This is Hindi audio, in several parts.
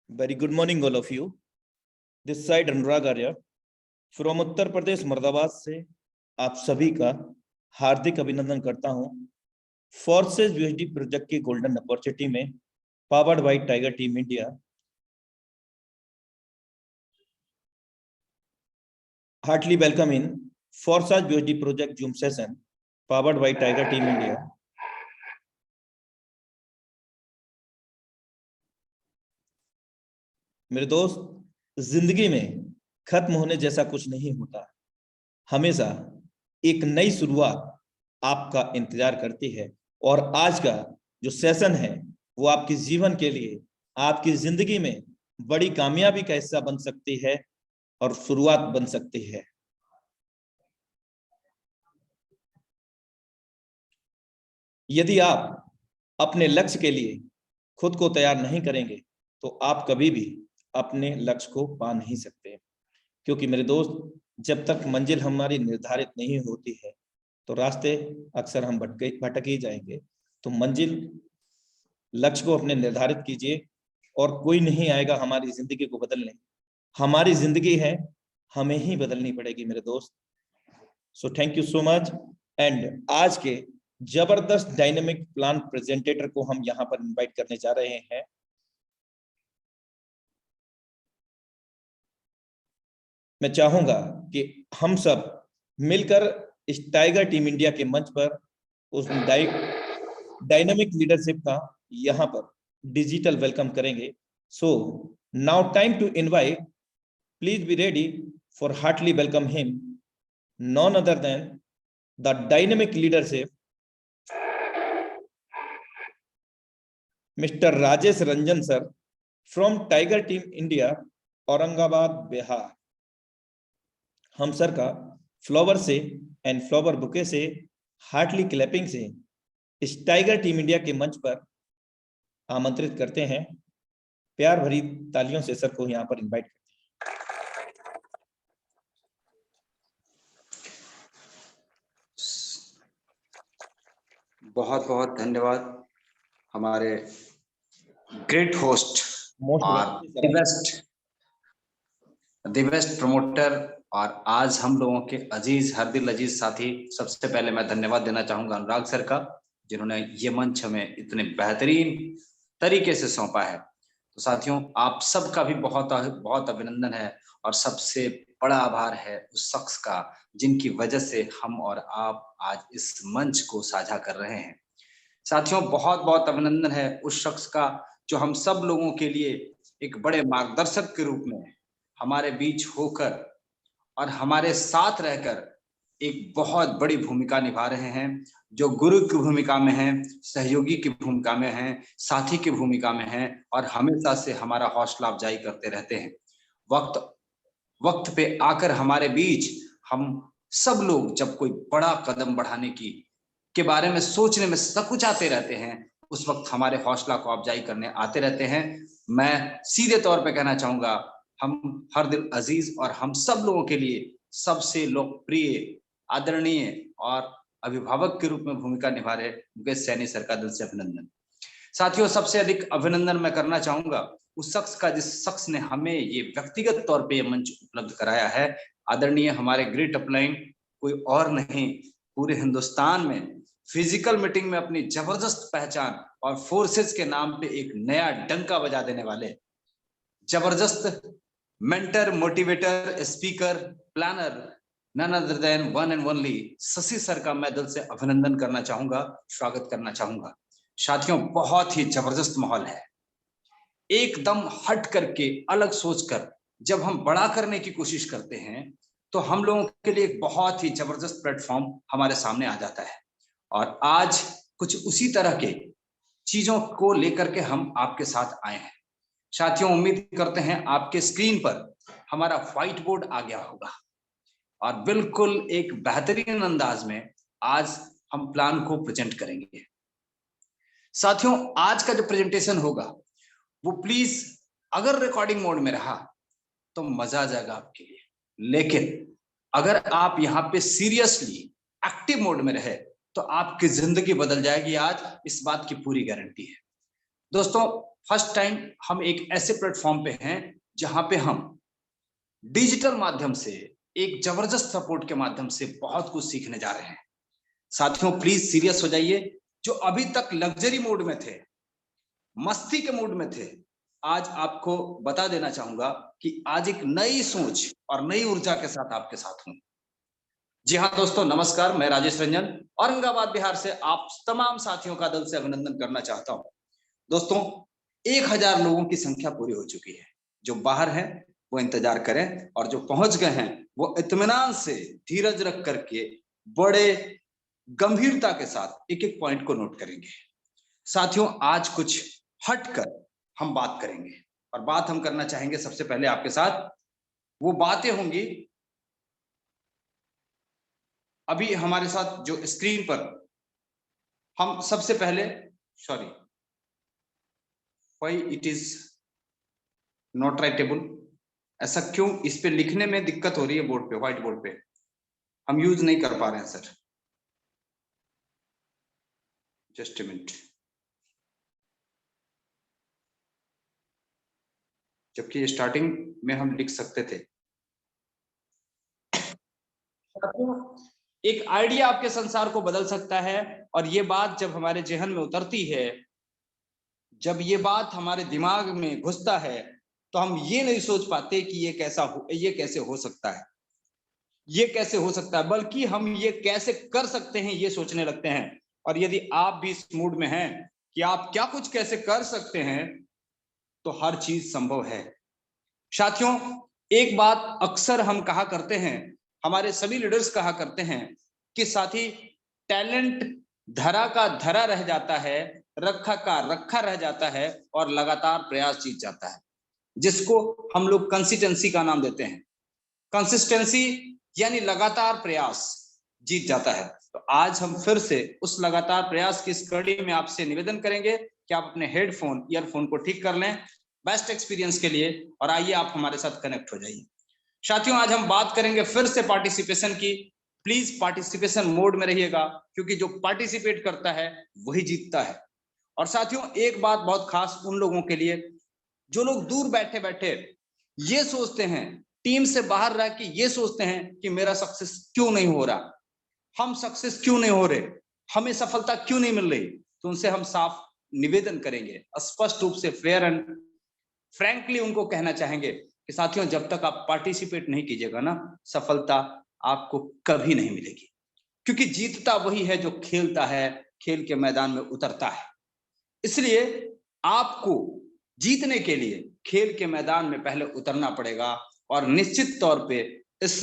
Very good morning, all of you. This side Anurag Arya from Uttar Pradesh Moradabad से आप सभी का हार्दिक अभिनंदन करता हूं। फोर्सेस यूएसडी प्रोजेक्ट की गोल्डन अपॉर्चुनिटी में powered by Tiger team India. Heartly welcome in Forces USD project Zoom session powered by Tiger team India. मेरे दोस्त, जिंदगी में खत्म होने जैसा कुछ नहीं होता। हमेशा एक नई शुरुआत आपका इंतजार करती है और आज का जो सेशन है वो आपके जीवन के लिए, आपकी जिंदगी में बड़ी कामयाबी का हिस्सा बन सकती है और शुरुआत बन सकती है। यदि आप अपने लक्ष्य के लिए खुद को तैयार नहीं करेंगे तो आप कभी भी अपने लक्ष्य को पा नहीं सकते। क्योंकि मेरे दोस्त, जब तक मंजिल हमारी निर्धारित नहीं होती है तो रास्ते अक्सर हम भटक ही जाएंगे। तो मंजिल, लक्ष्य को अपने निर्धारित कीजिए और कोई नहीं आएगा हमारी जिंदगी को बदलने। हमारी जिंदगी है, हमें ही बदलनी पड़ेगी मेरे दोस्त। So thank you so much. And आज के जबरदस्त डायनेमिक प्लान प्रेजेंटेटर को हम यहाँ पर इनवाइट करने जा रहे हैं। मैं चाहूंगा कि हम सब मिलकर इस टाइगर टीम इंडिया के मंच पर उस डायनामिक लीडरशिप का यहां पर डिजिटल वेलकम करेंगे। So now time to invite, please be ready for heartly welcome him, none other than the dynamic leadership mister Rajesh Ranjan sir from tiger team India, Aurangabad, Bihar. हम सर का फ्लावर से एंड फ्लावर बुके से, हार्टली क्लैपिंग से इस टाइगर टीम इंडिया के मंच पर आमंत्रित करते हैं। प्यार भरी तालियों से सर को यहाँ पर इनवाइट करते हैं। बहुत बहुत धन्यवाद हमारे ग्रेट होस्ट और द बेस्ट प्रमोटर और आज हम लोगों के अजीज, हर दिल अजीज साथी। सबसे पहले मैं धन्यवाद देना चाहूंगा अनुराग सर का, जिन्होंने ये मंच हमें इतने बेहतरीन तरीके से सौंपा है। तो साथियों, आप सबका भी बहुत बहुत अभिनंदन है और सबसे बड़ा आभार है उस शख्स का जिनकी वजह से हम और आप आज इस मंच को साझा कर रहे हैं। साथियों, बहुत बहुत अभिनंदन है उस शख्स का जो हम सब लोगों के लिए एक बड़े मार्गदर्शक के रूप में हमारे बीच होकर और हमारे साथ रहकर एक बहुत बड़ी भूमिका निभा रहे हैं, जो गुरु की भूमिका में हैं, सहयोगी की भूमिका में हैं, साथी की भूमिका में हैं और हमेशा से हमारा हौसला अफजाई करते रहते हैं। वक्त पे आकर हमारे बीच हम सब लोग जब कोई बड़ा कदम बढ़ाने के बारे में सोचने में सकुचाते रहते हैं, उस वक्त हमारे हौसला को अफजाई करने आते रहते हैं। मैं सीधे तौर पे कहना चाहूंगा, हम हर दिल अजीज और हम सब लोगों के लिए सबसे लोकप्रिय, आदरणीय और अभिभावक के रूप में भूमिका निभा रहे मुकेश सैनी सर का दिल से अभिनंदन। साथियों, सबसे अधिक अभिनंदन मैं करना चाहूंगा उस शख्स का जिस शख्स ने हमें ये व्यक्तिगत तौर पे ये मंच उपलब्ध कराया है। आदरणीय हमारे ग्रेट अपलाइन, कोई और नहीं, पूरे हिंदुस्तान में फिजिकल मीटिंग में अपनी जबरदस्त पहचान और फोर्सेस के नाम पे एक नया डंका बजा देने वाले जबरदस्त mentor, motivator, speaker, planner, none other than one and only Shashi sir का मैं दिल से अभिनंदन करना चाहूंगा, स्वागत करना चाहूंगा। साथियों, बहुत ही जबरदस्त माहौल है। एकदम हट करके, अलग सोचकर जब हम बड़ा करने की कोशिश करते हैं तो हम लोगों के लिए एक बहुत ही जबरदस्त प्लेटफॉर्म हमारे सामने आ जाता है। और आज कुछ उसी तरह के चीजों को लेकर के हम आपके साथ आए हैं। साथियों, उम्मीद करते हैं आपके स्क्रीन पर हमारा व्हाइट बोर्ड आ गया होगा और बिल्कुल एक बेहतरीन अंदाज में आज हम प्लान को प्रेजेंट करेंगे। साथियों, आज का जो प्रेजेंटेशन होगा वो प्लीज अगर रिकॉर्डिंग मोड में रहा तो मजा आ जाएगा आपके लिए, लेकिन अगर आप यहाँ पे सीरियसली एक्टिव मोड में रहे तो आपकी जिंदगी बदल जाएगी। आज इस बात की पूरी गारंटी है। दोस्तों फर्स्ट टाइम हम एक ऐसे प्लेटफॉर्म पे हैं जहां पे हम डिजिटल माध्यम से एक जबरदस्त सपोर्ट के माध्यम से बहुत कुछ सीखने जा रहे हैं। साथियों प्लीज सीरियस हो जाइए। जो अभी तक लग्जरी मोड में थे, मस्ती के मूड में थे, आज आपको बता देना चाहूंगा कि आज एक नई सोच और नई ऊर्जा के साथ आपके साथ हूं। जी हाँ दोस्तों, नमस्कार। मैं राजेश रंजन औरंगाबाद बिहार से आप तमाम साथियों का दिल से अभिनंदन करना चाहता हूं। दोस्तों 1000 लोगों की संख्या पूरी हो चुकी है। जो बाहर हैं वो इंतजार करें और जो पहुंच गए हैं वो इत्मीनान से धीरज रख करके बड़े गंभीरता के साथ एक एक पॉइंट को नोट करेंगे। साथियों आज कुछ हटकर हम बात करेंगे और बात हम करना चाहेंगे सबसे पहले आपके साथ। वो बातें होंगी अभी हमारे साथ जो स्क्रीन पर हम सबसे पहले sorry why it is not writable, ऐसा क्यों इस पे लिखने में दिक्कत हो रही है? बोर्ड पे, व्हाइट बोर्ड पे हम यूज नहीं कर पा रहे हैं सर। जस्ट ए मिनट, जबकि स्टार्टिंग में हम लिख सकते थे। एक आइडिया आपके संसार को बदल सकता है और ये बात जब हमारे जहन में उतरती है, जब ये बात हमारे दिमाग में घुसता है, तो हम ये नहीं सोच पाते कि ये कैसे हो सकता है, ये कैसे हो सकता है, बल्कि हम ये कैसे कर सकते हैं ये सोचने लगते हैं। और यदि आप भी इस मूड में हैं कि आप क्या कुछ कैसे कर सकते हैं, तो हर चीज संभव है। साथियों एक बात अक्सर हम कहा करते हैं, हमारे सभी लीडर्स कहा करते हैं कि साथी टैलेंट धरा का धरा रह जाता है, रखा का रखा रह जाता है और लगातार प्रयास जीत जाता है, जिसको हम लोग कंसिस्टेंसी का नाम देते हैं। कंसिस्टेंसी यानी लगातार प्रयास जीत जाता है। तो आज हम फिर से उस लगातार प्रयास की इस कड़ी में आपसे निवेदन करेंगे कि आप अपने हेडफोन ईयरफोन को ठीक कर लें बेस्ट एक्सपीरियंस के लिए और आइए आप हमारे साथ कनेक्ट हो जाइए। साथियों आज हम बात करेंगे फिर से पार्टिसिपेशन की। प्लीज पार्टिसिपेशन मोड में रहिएगा, क्योंकि जो पार्टिसिपेट करता है वही जीतता है। और साथियों एक बात बहुत खास उन लोगों के लिए जो लोग दूर बैठे बैठे ये सोचते हैं, टीम से बाहर रह के ये सोचते हैं कि मेरा सक्सेस क्यों नहीं हो रहा, हम सक्सेस क्यों नहीं हो रहे, हमें सफलता क्यों नहीं मिल रही। तो उनसे हम साफ निवेदन करेंगे, स्पष्ट रूप से फेयर एंड फ्रैंकली उनको कहना चाहेंगे कि साथियों जब तक आप पार्टिसिपेट नहीं कीजिएगा ना, सफलता आपको कभी नहीं मिलेगी। क्योंकि जीतता वही है जो खेलता है, खेल के मैदान में उतरता है। इसलिए आपको जीतने के लिए खेल के मैदान में पहले उतरना पड़ेगा और निश्चित तौर पे इस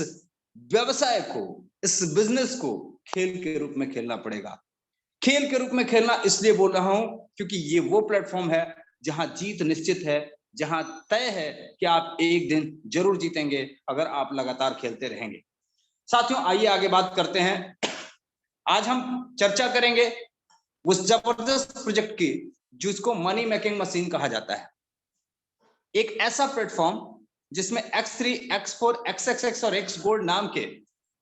व्यवसाय को, इस बिजनेस को खेल के रूप में खेलना पड़ेगा। खेल के रूप में खेलना इसलिए बोल रहा हूं क्योंकि ये वो प्लेटफॉर्म है जहां जीत निश्चित है, जहां तय है कि आप एक दिन जरूर जीतेंगे अगर आप लगातार खेलते रहेंगे। साथियों आइए आगे बात करते हैं। आज हम चर्चा करेंगे उस जबरदस्त प्रोजेक्ट की जिसको मनी मेकिंग मशीन कहा जाता है। एक ऐसा प्लेटफॉर्म जिसमें X3, X4, XXX और X गोल्ड नाम के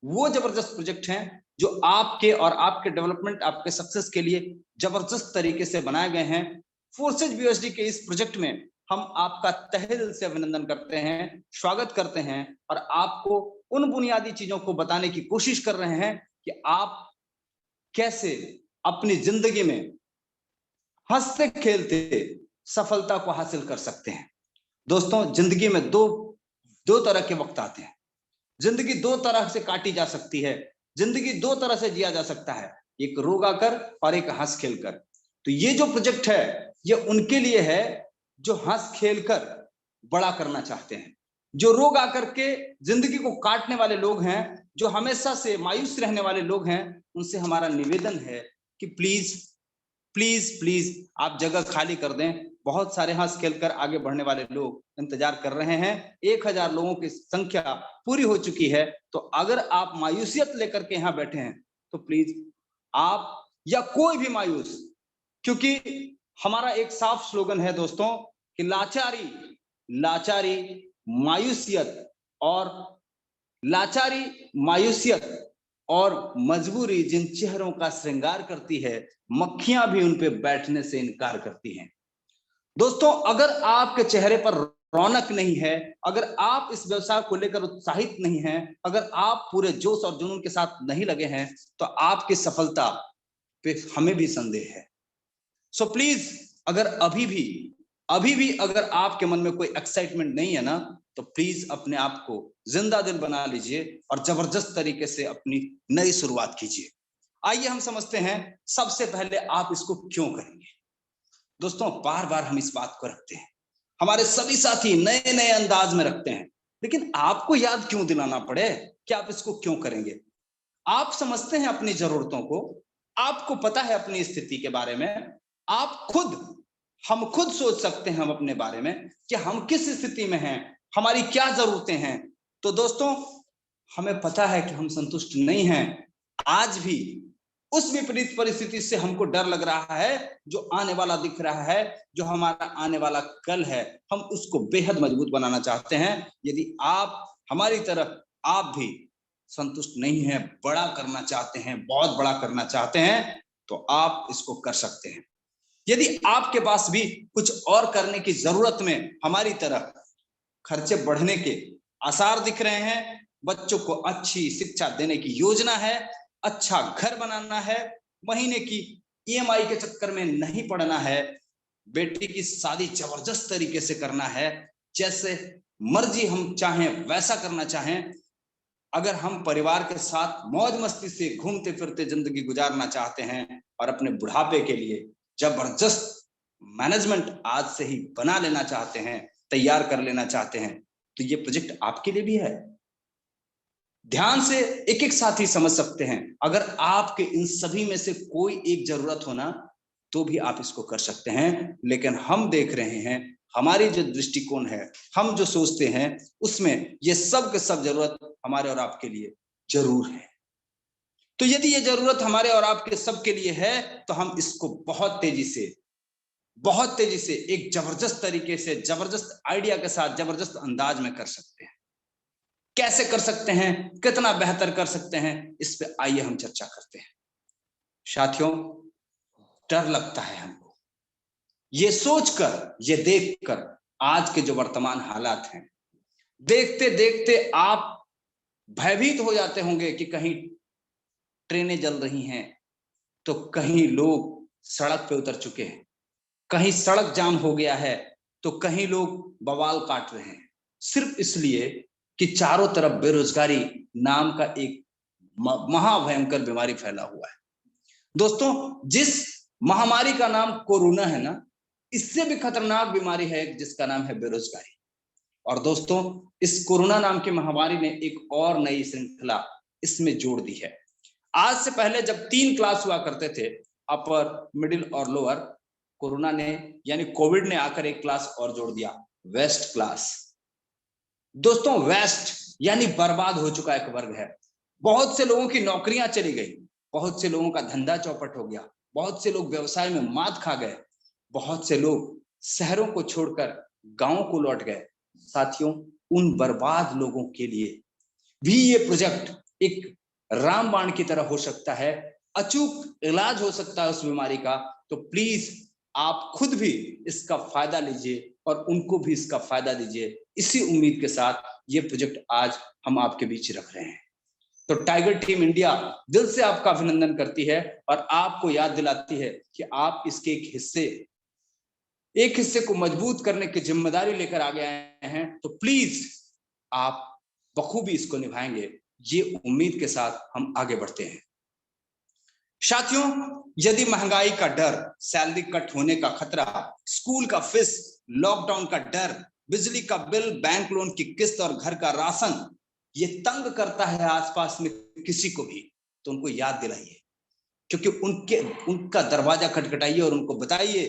वो जबरदस्त प्रोजेक्ट हैं जो आपके और आपके डेवलपमेंट, आपके सक्सेस के लिए जबरदस्त तरीके से बनाए गए हैं। फोर्सेज BUSD के इस प्रोजेक्ट में हम आपका तहे दिल से अभिनंदन करते हैं, स्वागत करते हैं और आपको उन बुनियादी चीजों को बताने की कोशिश कर रहे हैं कि आप कैसे अपनी जिंदगी में हंसते खेलते सफलता को हासिल कर सकते हैं। दोस्तों जिंदगी में दो तरह के वक्त आते हैं। जिंदगी दो तरह से काटी जा सकती है, जिंदगी दो तरह से जिया जा सकता है, एक रोग आकर और एक हंस खेल कर। तो ये जो प्रोजेक्ट है ये उनके लिए है जो हंस खेल कर बड़ा करना चाहते हैं। जो रोग आकर के जिंदगी को काटने वाले लोग हैं, जो हमेशा से मायूस रहने वाले लोग हैं, उनसे हमारा निवेदन है कि प्लीज प्लीज प्लीज आप जगह खाली कर दें। बहुत सारे हंस खेलकर आगे बढ़ने वाले लोग इंतजार कर रहे हैं। 1000 लोगों की संख्या पूरी हो चुकी है। तो अगर आप मायूसियत लेकर के यहाँ बैठे हैं तो प्लीज आप या कोई भी मायूस, क्योंकि हमारा एक साफ स्लोगन है दोस्तों कि लाचारी लाचारी मायूसियत और लाचारी मायूसियत और मजबूरी जिन चेहरों का श्रृंगार करती है, मक्खियां भी उन पे बैठने से इनकार करती हैं। दोस्तों, अगर आपके चेहरे पर रौनक नहीं है, अगर आप इस व्यवसाय को लेकर उत्साहित नहीं हैं, अगर आप पूरे जोश और जुनून के साथ नहीं लगे हैं, तो आपकी सफलता पे हमें भी संदेह है। सो प्लीज, अगर अभी भी अगर आपके मन में कोई एक्साइटमेंट नहीं है ना, तो प्लीज अपने आप को जिंदा दिल बना लीजिए और जबरदस्त तरीके से अपनी नई शुरुआत कीजिए। आइए हम समझते हैं सबसे पहले आप इसको क्यों करेंगे। दोस्तों, बार बार हम इस बात को रखते हैं, हमारे सभी साथी नए नए अंदाज में रखते हैं, लेकिन आपको याद क्यों दिलाना पड़े कि आप इसको क्यों करेंगे। आप समझते हैं अपनी जरूरतों को, आपको पता है अपनी स्थिति के बारे में, हम खुद सोच सकते हैं हम अपने बारे में कि हम किस स्थिति में हैं, हमारी क्या जरूरतें हैं। तो दोस्तों, हमें पता है कि हम संतुष्ट नहीं हैं। आज भी उस विपरीत परिस्थिति से हमको डर लग रहा है, जो आने वाला दिख रहा है, जो हमारा आने वाला कल है, हम उसको बेहद मजबूत बनाना चाहते हैं। यदि आप हमारी तरफ आप भी संतुष्ट नहीं है, बड़ा करना चाहते हैं, बहुत बड़ा करना चाहते हैं, तो आप इसको कर सकते हैं। यदि आपके पास भी कुछ और करने की जरूरत में हमारी तरह खर्चे बढ़ने के आसार दिख रहे हैं, बच्चों को अच्छी शिक्षा देने की योजना है, अच्छा घर बनाना है, महीने की ईएमआई के चक्कर में नहीं पड़ना है, बेटी की शादी जबरदस्त तरीके से करना है, जैसे मर्जी हम चाहें वैसा करना चाहें, अगर हम परिवार के साथ मौज मस्ती से घूमते फिरते जिंदगी गुजारना चाहते हैं और अपने बुढ़ापे के लिए जबरदस्त मैनेजमेंट आज से ही बना लेना चाहते हैं, तैयार कर लेना चाहते हैं, तो ये प्रोजेक्ट आपके लिए भी है। ध्यान से एक एक साथी समझ सकते हैं। अगर आपके इन सभी में से कोई एक जरूरत होना, तो भी आप इसको कर सकते हैं, लेकिन हम देख रहे हैं, हमारी जो दृष्टिकोण है, हम जो सोचते हैं, उसमें ये सब के सब जरूरत हमारे और आपके लिए जरूर है। तो यदि ये जरूरत हमारे और आपके सबके लिए है, तो हम इसको बहुत तेजी से एक जबरदस्त तरीके से, जबरदस्त आइडिया के साथ, जबरदस्त अंदाज में कर सकते हैं। कैसे कर सकते हैं, कितना बेहतर कर सकते हैं, इस पे आइए हम चर्चा करते हैं। साथियों, डर लगता है हमको ये सोचकर, ये देखकर, आज के जो वर्तमान हालात हैं, देखते देखते आप भयभीत हो जाते होंगे कि कहीं ट्रेनें जल रही हैं, तो कहीं लोग सड़क पे उतर चुके हैं, कहीं सड़क जाम हो गया है, तो कहीं लोग बवाल काट रहे हैं, सिर्फ इसलिए कि चारों तरफ बेरोजगारी नाम का एक महाभयंकर बीमारी फैला हुआ है। दोस्तों, जिस महामारी का नाम कोरोना है ना, इससे भी खतरनाक बीमारी है जिसका नाम है बेरोजगारी। और दोस्तों, इस कोरोना नाम की महामारी ने एक और नई श्रृंखला इसमें जोड़ दी है। आज से पहले जब 3 क्लास हुआ करते थे, अपर, मिडिल और लोअर, कोरोना ने यानी कोविड ने आकर एक क्लास और जोड़ दिया, वेस्ट क्लास। दोस्तों, वेस्ट यानी बर्बाद हो चुका एक वर्ग है। बहुत से लोगों की नौकरियां चली गई, बहुत से लोगों का धंधा चौपट हो गया, बहुत से लोग व्यवसाय में मात खा गए, बहुत से लोग शहरों को छोड़कर गांवों को लौट गए। साथियों, उन बर्बाद लोगों के लिए भी ये प्रोजेक्ट एक रामबाण की तरह हो सकता है, अचूक इलाज हो सकता है उस बीमारी का। तो प्लीज आप खुद भी इसका फायदा लीजिए और उनको भी इसका फायदा दीजिए। इसी उम्मीद के साथ ये प्रोजेक्ट आज हम आपके बीच रख रहे हैं। तो टाइगर टीम इंडिया दिल से आपका अभिनंदन करती है और आपको याद दिलाती है कि आप इसके एक हिस्से को मजबूत करने की जिम्मेदारी लेकर आगे आए हैं। तो प्लीज आप बखूबी इसको निभाएंगे, ये उम्मीद के साथ हम आगे बढ़ते हैं। साथियों, यदि महंगाई का डर, सैलरी कट होने का खतरा, स्कूल का फीस, लॉकडाउन का डर, बिजली का बिल, बैंक लोन की किस्त और घर का राशन ये तंग करता है आसपास में किसी को भी, तो उनको याद दिलाइए, क्योंकि उनका दरवाजा खटखटाइए और उनको बताइए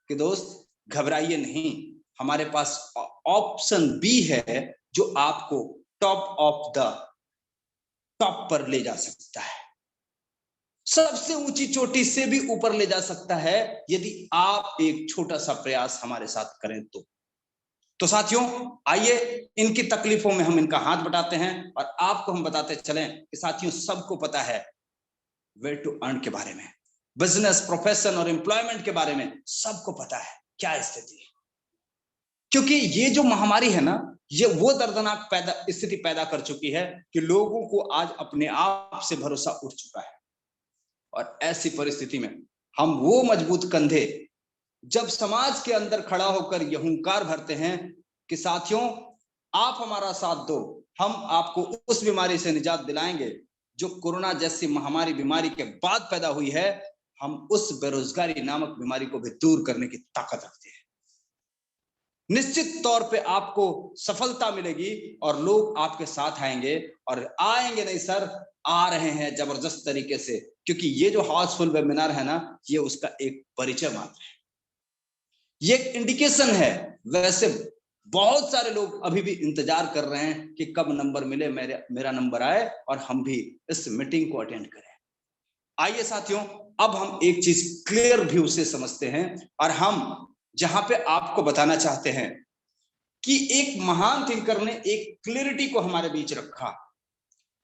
कि दोस्त घबराइए नहीं, हमारे पास ऑप्शन बी है जो आपको टॉप ऑफ द टॉप पर ले जा सकता है, सबसे ऊंची चोटी से भी ऊपर ले जा सकता है, यदि आप एक छोटा सा प्रयास हमारे साथ करें तो साथियों, आइए इनकी तकलीफों में हम इनका हाथ बटाते हैं और आपको हम बताते चलें कि साथियों, सबको पता है वे टू अर्न के बारे में, बिजनेस, प्रोफेशन और एम्प्लॉयमेंट के बारे में सबको पता है क्या स्थिति है। क्योंकि ये जो महामारी है ना, ये वो दर्दनाक स्थिति पैदा कर चुकी है कि लोगों को आज अपने आप से भरोसा उठ चुका है। और ऐसी परिस्थिति में हम वो मजबूत कंधे जब समाज के अंदर खड़ा होकर यह हुंकार भरते हैं कि साथियों आप हमारा साथ दो, हम आपको उस बीमारी से निजात दिलाएंगे जो कोरोना जैसी महामारी बीमारी के बाद पैदा हुई है, हम उस बेरोजगारी नामक बीमारी को भी दूर करने की ताकत रखते हैं। निश्चित तौर पे आपको सफलता मिलेगी और लोग आपके साथ आएंगे, और आएंगे नहीं सर, आ रहे हैं जबरदस्त तरीके से, क्योंकि ये जो हाउसफुल वेबिनार है ना, ये उसका एक परिचय मात्र है, ये एक इंडिकेशन है। वैसे बहुत सारे लोग अभी भी इंतजार कर रहे हैं कि कब नंबर मिले, मेरा नंबर आए और हम भी इस मीटिंग को अटेंड करें। आइए साथियों, अब हम एक चीज क्लियर व्यू से समझते हैं, और हम जहां पे आपको बताना चाहते हैं कि एक महान थिंकर ने एक क्लियरिटी को हमारे बीच रखा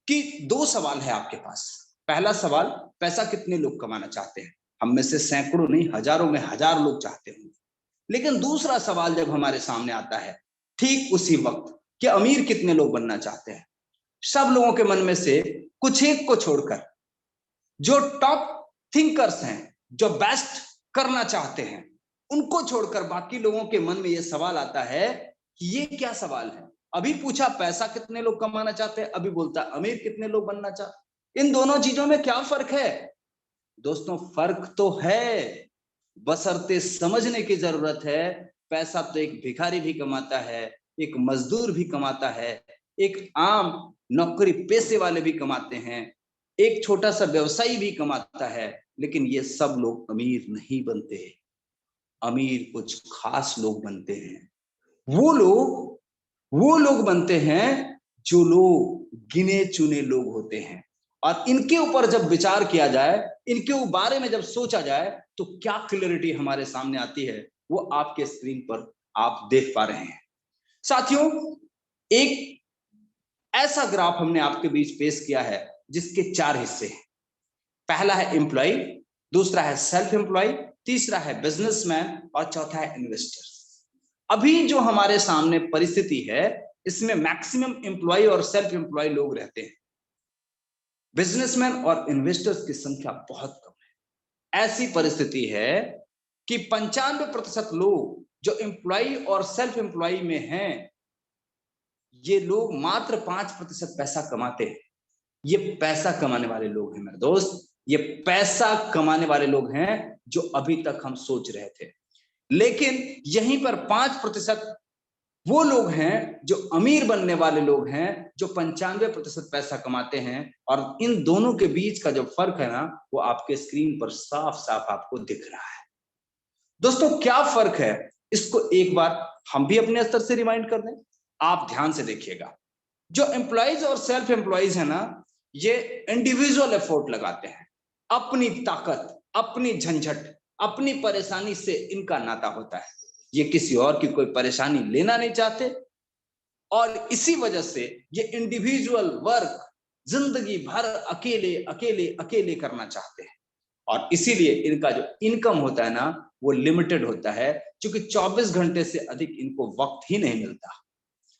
कि दो सवाल है आपके पास। पहला सवाल, पैसा कितने लोग कमाना चाहते हैं? हम में से सैकड़ों नहीं, हजारों में हजार लोग चाहते होंगे। लेकिन दूसरा सवाल जब हमारे सामने आता है ठीक उसी वक्त कि अमीर कितने लोग बनना चाहते हैं? सब लोगों के मन में से कुछ एक को छोड़कर, जो टॉप थिंकर्स हैं, जो बेस्ट करना चाहते हैं, उनको छोड़कर बाकी लोगों के मन में यह सवाल आता है कि ये क्या सवाल है? अभी पूछा पैसा कितने लोग कमाना चाहते हैं, अभी बोलता अमीर कितने लोग बनना चाहते। इन दोनों चीजों में क्या फर्क है? दोस्तों फर्क तो है, बशर्ते समझने की जरूरत है। पैसा तो एक भिखारी भी कमाता है, एक मजदूर भी कमाता है, एक आम नौकरी पेशे वाले भी कमाते हैं, एक छोटा सा व्यवसायी भी कमाता है, लेकिन ये सब लोग अमीर नहीं बनते। अमीर कुछ खास लोग बनते हैं। वो लोग बनते हैं जो लोग गिने चुने लोग होते हैं। और इनके ऊपर जब विचार किया जाए, इनके बारे में जब सोचा जाए, तो क्या क्लैरिटी हमारे सामने आती है, वो आपके स्क्रीन पर आप देख पा रहे हैं। साथियों, एक ऐसा ग्राफ हमने आपके बीच पेश किया है जिसके 4 हिस्से हैं। पहला है एम्प्लॉय, दूसरा है सेल्फ एम्प्लॉय, तीसरा है बिजनेसमैन और चौथा है इन्वेस्टर। अभी जो हमारे सामने परिस्थिति है, इसमें मैक्सिमम एम्प्लॉय और सेल्फ एम्प्लॉय लोग रहते हैं। बिजनेसमैन और इन्वेस्टर्स की संख्या बहुत कम है। ऐसी परिस्थिति है कि 95% लोग जो एम्प्लॉय और सेल्फ एम्प्लॉय में हैं, ये लोग मात्र 5% पैसा कमाते हैं। ये पैसा कमाने वाले लोग हैं मेरे दोस्त, ये पैसा कमाने वाले लोग हैं जो अभी तक हम सोच रहे थे। लेकिन यहीं पर 5% वो लोग हैं जो अमीर बनने वाले लोग हैं, जो 95% पैसा कमाते हैं। और इन दोनों के बीच का जो फर्क है ना, वो आपके स्क्रीन पर साफ साफ आपको दिख रहा है। दोस्तों क्या फर्क है, इसको एक बार हम भी अपने स्तर से रिमाइंड कर दें। आप ध्यान से देखिएगा, जो एम्प्लॉइज और सेल्फ एम्प्लॉइज है ना, ये इंडिविजुअल एफर्ट लगाते हैं। अपनी ताकत, अपनी झंझट, अपनी परेशानी से इनका नाता होता है। ये किसी और की कोई परेशानी लेना नहीं चाहते, और इसी वजह से ये इंडिविजुअल वर्क जिंदगी भर अकेले अकेले अकेले करना चाहते हैं। और इसीलिए इनका जो इनकम होता है ना, वो लिमिटेड होता है, क्योंकि 24 घंटे से अधिक इनको वक्त ही नहीं मिलता।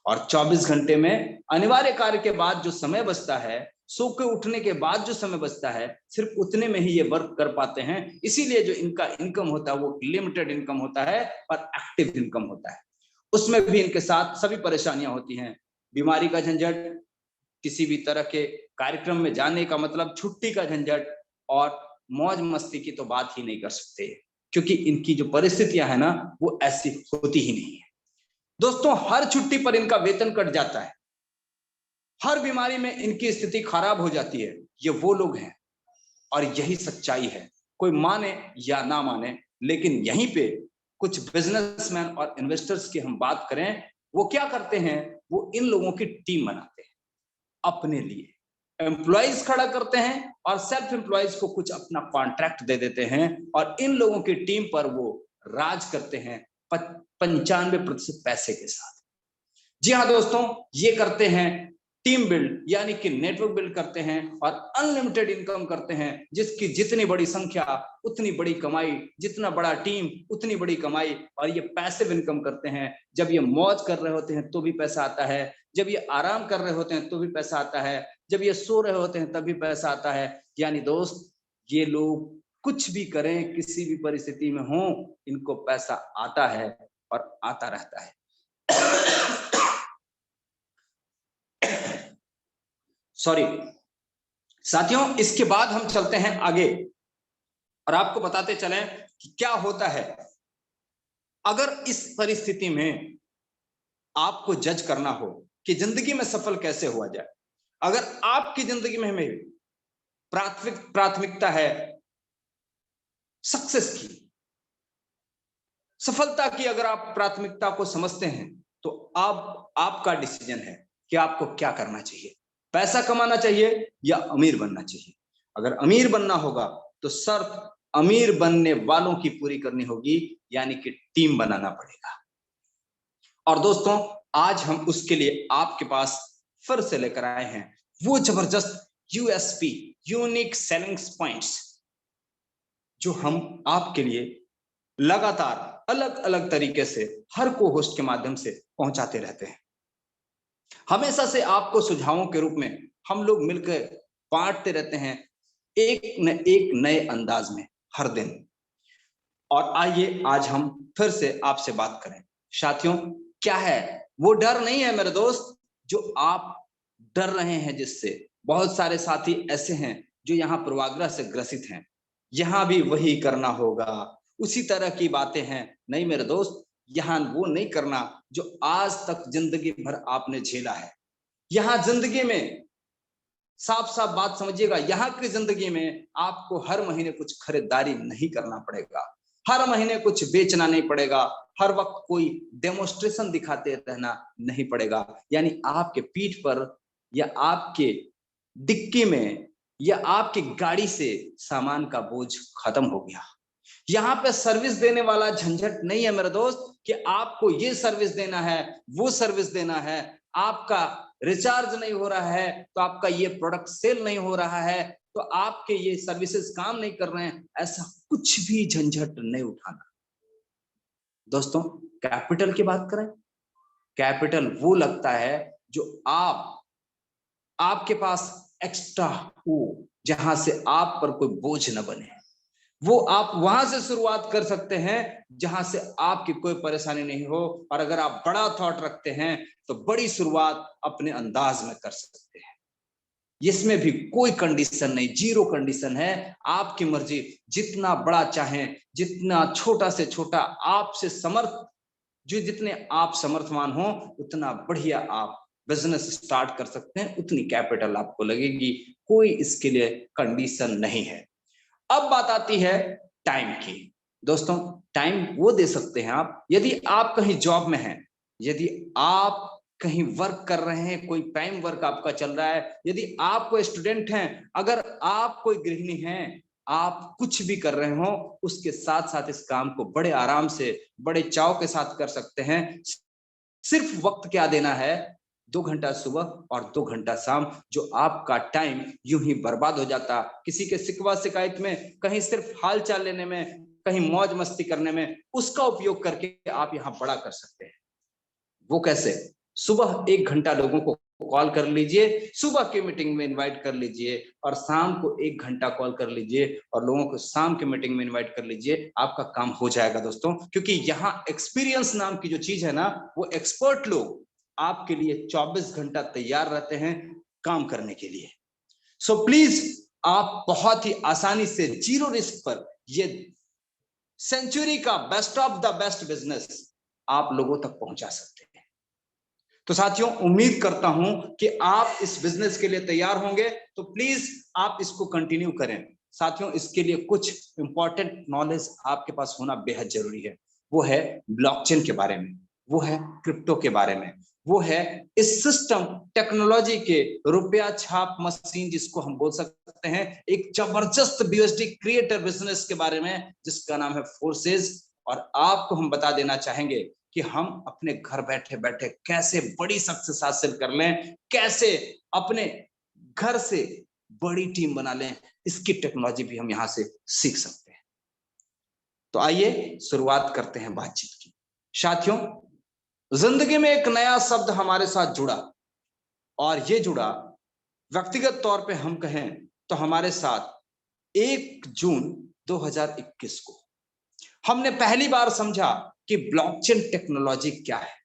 और 24 घंटे में अनिवार्य कार्य के बाद जो समय बचता है, सो के उठने के बाद जो समय बचता है, सिर्फ उतने में ही ये वर्क कर पाते हैं। इसीलिए जो इनका इनकम होता है वो लिमिटेड इनकम होता है और एक्टिव इनकम होता है। उसमें भी इनके साथ सभी परेशानियां होती हैं। बीमारी का झंझट, किसी भी तरह के कार्यक्रम में जाने का मतलब छुट्टी का झंझट, और मौज मस्ती की तो बात ही नहीं कर सकते, क्योंकि इनकी जो परिस्थितियां है ना, वो ऐसी होती ही नहीं है। दोस्तों हर छुट्टी पर इनका वेतन कट जाता है, हर बीमारी में इनकी स्थिति खराब हो जाती है। ये वो लोग हैं, और यही सच्चाई है, कोई माने या ना माने। लेकिन यहीं पे कुछ बिजनेसमैन और इन्वेस्टर्स की हम बात करें, वो क्या करते हैं, वो इन लोगों की टीम बनाते हैं, अपने लिए एम्प्लॉइज खड़ा करते हैं, और सेल्फ एम्प्लॉइज को कुछ अपना कॉन्ट्रैक्ट दे देते हैं, और इन लोगों की टीम पर वो राज करते हैं 95% पैसे के साथ। जी हाँ दोस्तों, ये करते हैं टीम बिल्ड यानी कि नेटवर्क बिल्ड करते हैं और अनलिमिटेड इनकम करते हैं, जिसकी जितनी बड़ी संख्या उतनी बड़ी कमाई, जितना बड़ा टीम उतनी बड़ी कमाई। और ये पैसिव इनकम करते हैं। जब ये मौज कर रहे होते हैं तो भी पैसा आता है, जब ये आराम कर रहे होते हैं तो भी पैसा आता है, जब ये सो रहे होते हैं तब भी पैसा आता है। यानी दोस्त, ये लोग कुछ भी करें, किसी भी परिस्थिति में हो, इनको पैसा आता है और आता रहता है। सॉरी साथियों, इसके बाद हम चलते हैं आगे और आपको बताते चलें कि क्या होता है अगर इस परिस्थिति में आपको जज करना हो कि जिंदगी में सफल कैसे हुआ जाए। अगर आपकी जिंदगी में हमें प्राथमिकता है सक्सेस की, सफलता की, अगर आप प्राथमिकता को समझते हैं तो आपका डिसीजन है कि आपको क्या करना चाहिए। पैसा कमाना चाहिए या अमीर बनना चाहिए। अगर अमीर बनना होगा तो शर्त अमीर बनने वालों की पूरी करनी होगी, यानी कि टीम बनाना पड़ेगा। और दोस्तों, आज हम उसके लिए आपके पास फिर से लेकर आए हैं वो जबरदस्त यूएसपी, यूनिक सेलिंग पॉइंट्स, जो हम आपके लिए लगातार अलग अलग तरीके से हर को होस्ट के माध्यम से पहुंचाते रहते हैं। हमेशा से आपको सुझावों के रूप में हम लोग मिलकर बांटते रहते हैं, एक नए अंदाज में हर दिन। और आइए आज हम फिर से आपसे बात करें। साथियों, क्या है वो डर नहीं है मेरे दोस्त जो आप डर रहे हैं जिससे। बहुत सारे साथी ऐसे हैं जो यहाँ पूर्वाग्रह से ग्रसित हैं, यहाँ भी वही करना होगा, उसी तरह की बातें हैं। नहीं मेरे दोस्त, यहाँ वो नहीं करना जो आज तक जिंदगी भर आपने झेला है। यहाँ जिंदगी में साफ साफ बात समझिएगा, यहाँ की जिंदगी में आपको हर महीने कुछ खरीदारी नहीं करना पड़ेगा, हर महीने कुछ बेचना नहीं पड़ेगा, हर वक्त कोई डेमोन्स्ट्रेशन दिखाते रहना नहीं पड़ेगा। यानी आपके पीठ पर या आपके डिक्की में या आपकी गाड़ी से सामान का बोझ खत्म हो गया। यहाँ पे सर्विस देने वाला झंझट नहीं है मेरे दोस्त कि आपको ये सर्विस देना है, वो सर्विस देना है, आपका रिचार्ज नहीं हो रहा है तो आपका ये प्रोडक्ट सेल नहीं हो रहा है तो आपके ये सर्विसेज काम नहीं कर रहे हैं, ऐसा कुछ भी झंझट नहीं उठाना। दोस्तों, कैपिटल की बात करें, कैपिटल वो लगता है जो आपके पास एक्स्ट्रा हो, जहां से आप पर कोई बोझ न बने। वो आप वहां से शुरुआत कर सकते हैं जहां से आपकी कोई परेशानी नहीं हो। और अगर आप बड़ा थॉट रखते हैं तो बड़ी शुरुआत अपने अंदाज में कर सकते हैं। इसमें भी कोई कंडीशन नहीं, जीरो कंडीशन है, आपकी मर्जी। जितना बड़ा चाहें, जितना छोटा से छोटा आपसे जितने आप समर्थवान हो, उतना बढ़िया आप बिजनेस स्टार्ट कर सकते हैं, उतनी कैपिटल आपको लगेगी। कोई इसके लिए कंडीशन नहीं है। अब बात आती है टाइम की। दोस्तों, टाइम वो दे सकते हैं आप यदि आप कहीं जॉब में हैं, यदि आप कहीं वर्क कर रहे हैं, कोई टाइम वर्क आपका चल रहा है, यदि आप कोई स्टूडेंट हैं, अगर आप कोई गृहिणी हैं, आप कुछ भी कर रहे हो, उसके साथ साथ इस काम को बड़े आराम से, बड़े चाव के साथ कर सकते हैं। सिर्फ वक्त क्या देना है, 2 घंटा सुबह और 2 घंटा शाम, जो आपका टाइम यूं ही बर्बाद हो जाता किसी के शिकवा शिकायत में, कहीं सिर्फ हाल चाल लेने में, कहीं मौज मस्ती करने में, उसका उपयोग करके आप यहां बड़ा कर सकते हैं। वो कैसे? सुबह 1 घंटा लोगों को कॉल कर लीजिए, सुबह की मीटिंग में इनवाइट कर लीजिए और शाम को 1 घंटा कॉल कर लीजिए और लोगों को शाम की मीटिंग में इनवाइट कर लीजिए। आपका काम हो जाएगा दोस्तों, क्योंकि यहाँ एक्सपीरियंस नाम की जो चीज है ना, वो एक्सपर्ट लोग आपके लिए 24 घंटा तैयार रहते हैं काम करने के लिए। सो प्लीज, आप बहुत ही आसानी से जीरो रिस्क पर ये सेंचुरी का best of the best business आप लोगों तक पहुंचा सकते हैं। तो साथियों, उम्मीद करता हूं कि आप इस बिजनेस के लिए तैयार होंगे, तो प्लीज आप इसको कंटिन्यू करें। साथियों, इसके लिए कुछ इंपॉर्टेंट नॉलेज आपके पास होना बेहद जरूरी है। वो है ब्लॉकचेन के बारे में, वो है क्रिप्टो के बारे में, वो है इस सिस्टम टेक्नोलॉजी के रुपया छाप मशीन, जिसको हम बोल सकते हैं एक जबरदस्त बीएसडी क्रिएटर बिजनेस के बारे में, जिसका नाम है फोर्सेज। और आपको हम बता देना चाहेंगे कि हम अपने घर बैठे बैठे कैसे बड़ी सक्सेस हासिल कर लें, कैसे अपने घर से बड़ी टीम बना लें, इसकी टेक्नोलॉजी भी हम यहां से सीख सकते हैं। तो आइए शुरुआत करते हैं बातचीत की। साथियों, जिंदगी में एक नया शब्द हमारे साथ जुड़ा, और ये जुड़ा व्यक्तिगत तौर पे हम कहें तो हमारे साथ 1 जून 2021 को हमने पहली बार समझा कि ब्लॉकचेन टेक्नोलॉजी क्या है।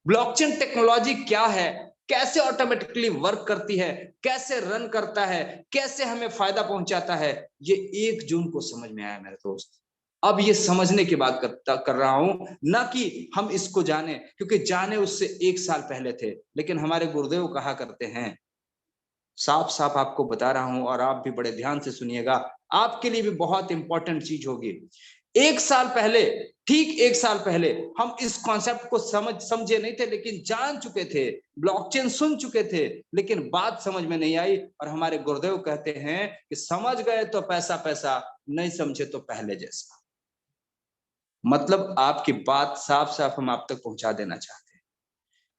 ब्लॉकचेन टेक्नोलॉजी क्या है, कैसे ऑटोमेटिकली वर्क करती है, कैसे रन करता है, कैसे हमें फायदा पहुंचाता है, ये 1 जून को समझ में आया मेरे दोस्त। अब ये समझने की बात कर रहा हूं, ना कि हम इसको जाने, क्योंकि जाने उससे 1 साल पहले थे। लेकिन हमारे गुरुदेव कहा करते हैं, साफ साफ आपको बता रहा हूं और आप भी बड़े ध्यान से सुनिएगा, आपके लिए भी बहुत इंपॉर्टेंट चीज होगी। 1 साल पहले, ठीक 1 साल पहले हम इस कॉन्सेप्ट को समझे नहीं थे, लेकिन जान चुके थे, ब्लॉकचेन सुन चुके थे, लेकिन बात समझ में नहीं आई। और हमारे गुरुदेव कहते हैं कि समझ गए तो पैसा पैसा, नहीं समझे तो पहले जैसा। मतलब आपकी बात साफ साफ हम आप तक पहुंचा देना चाहते हैं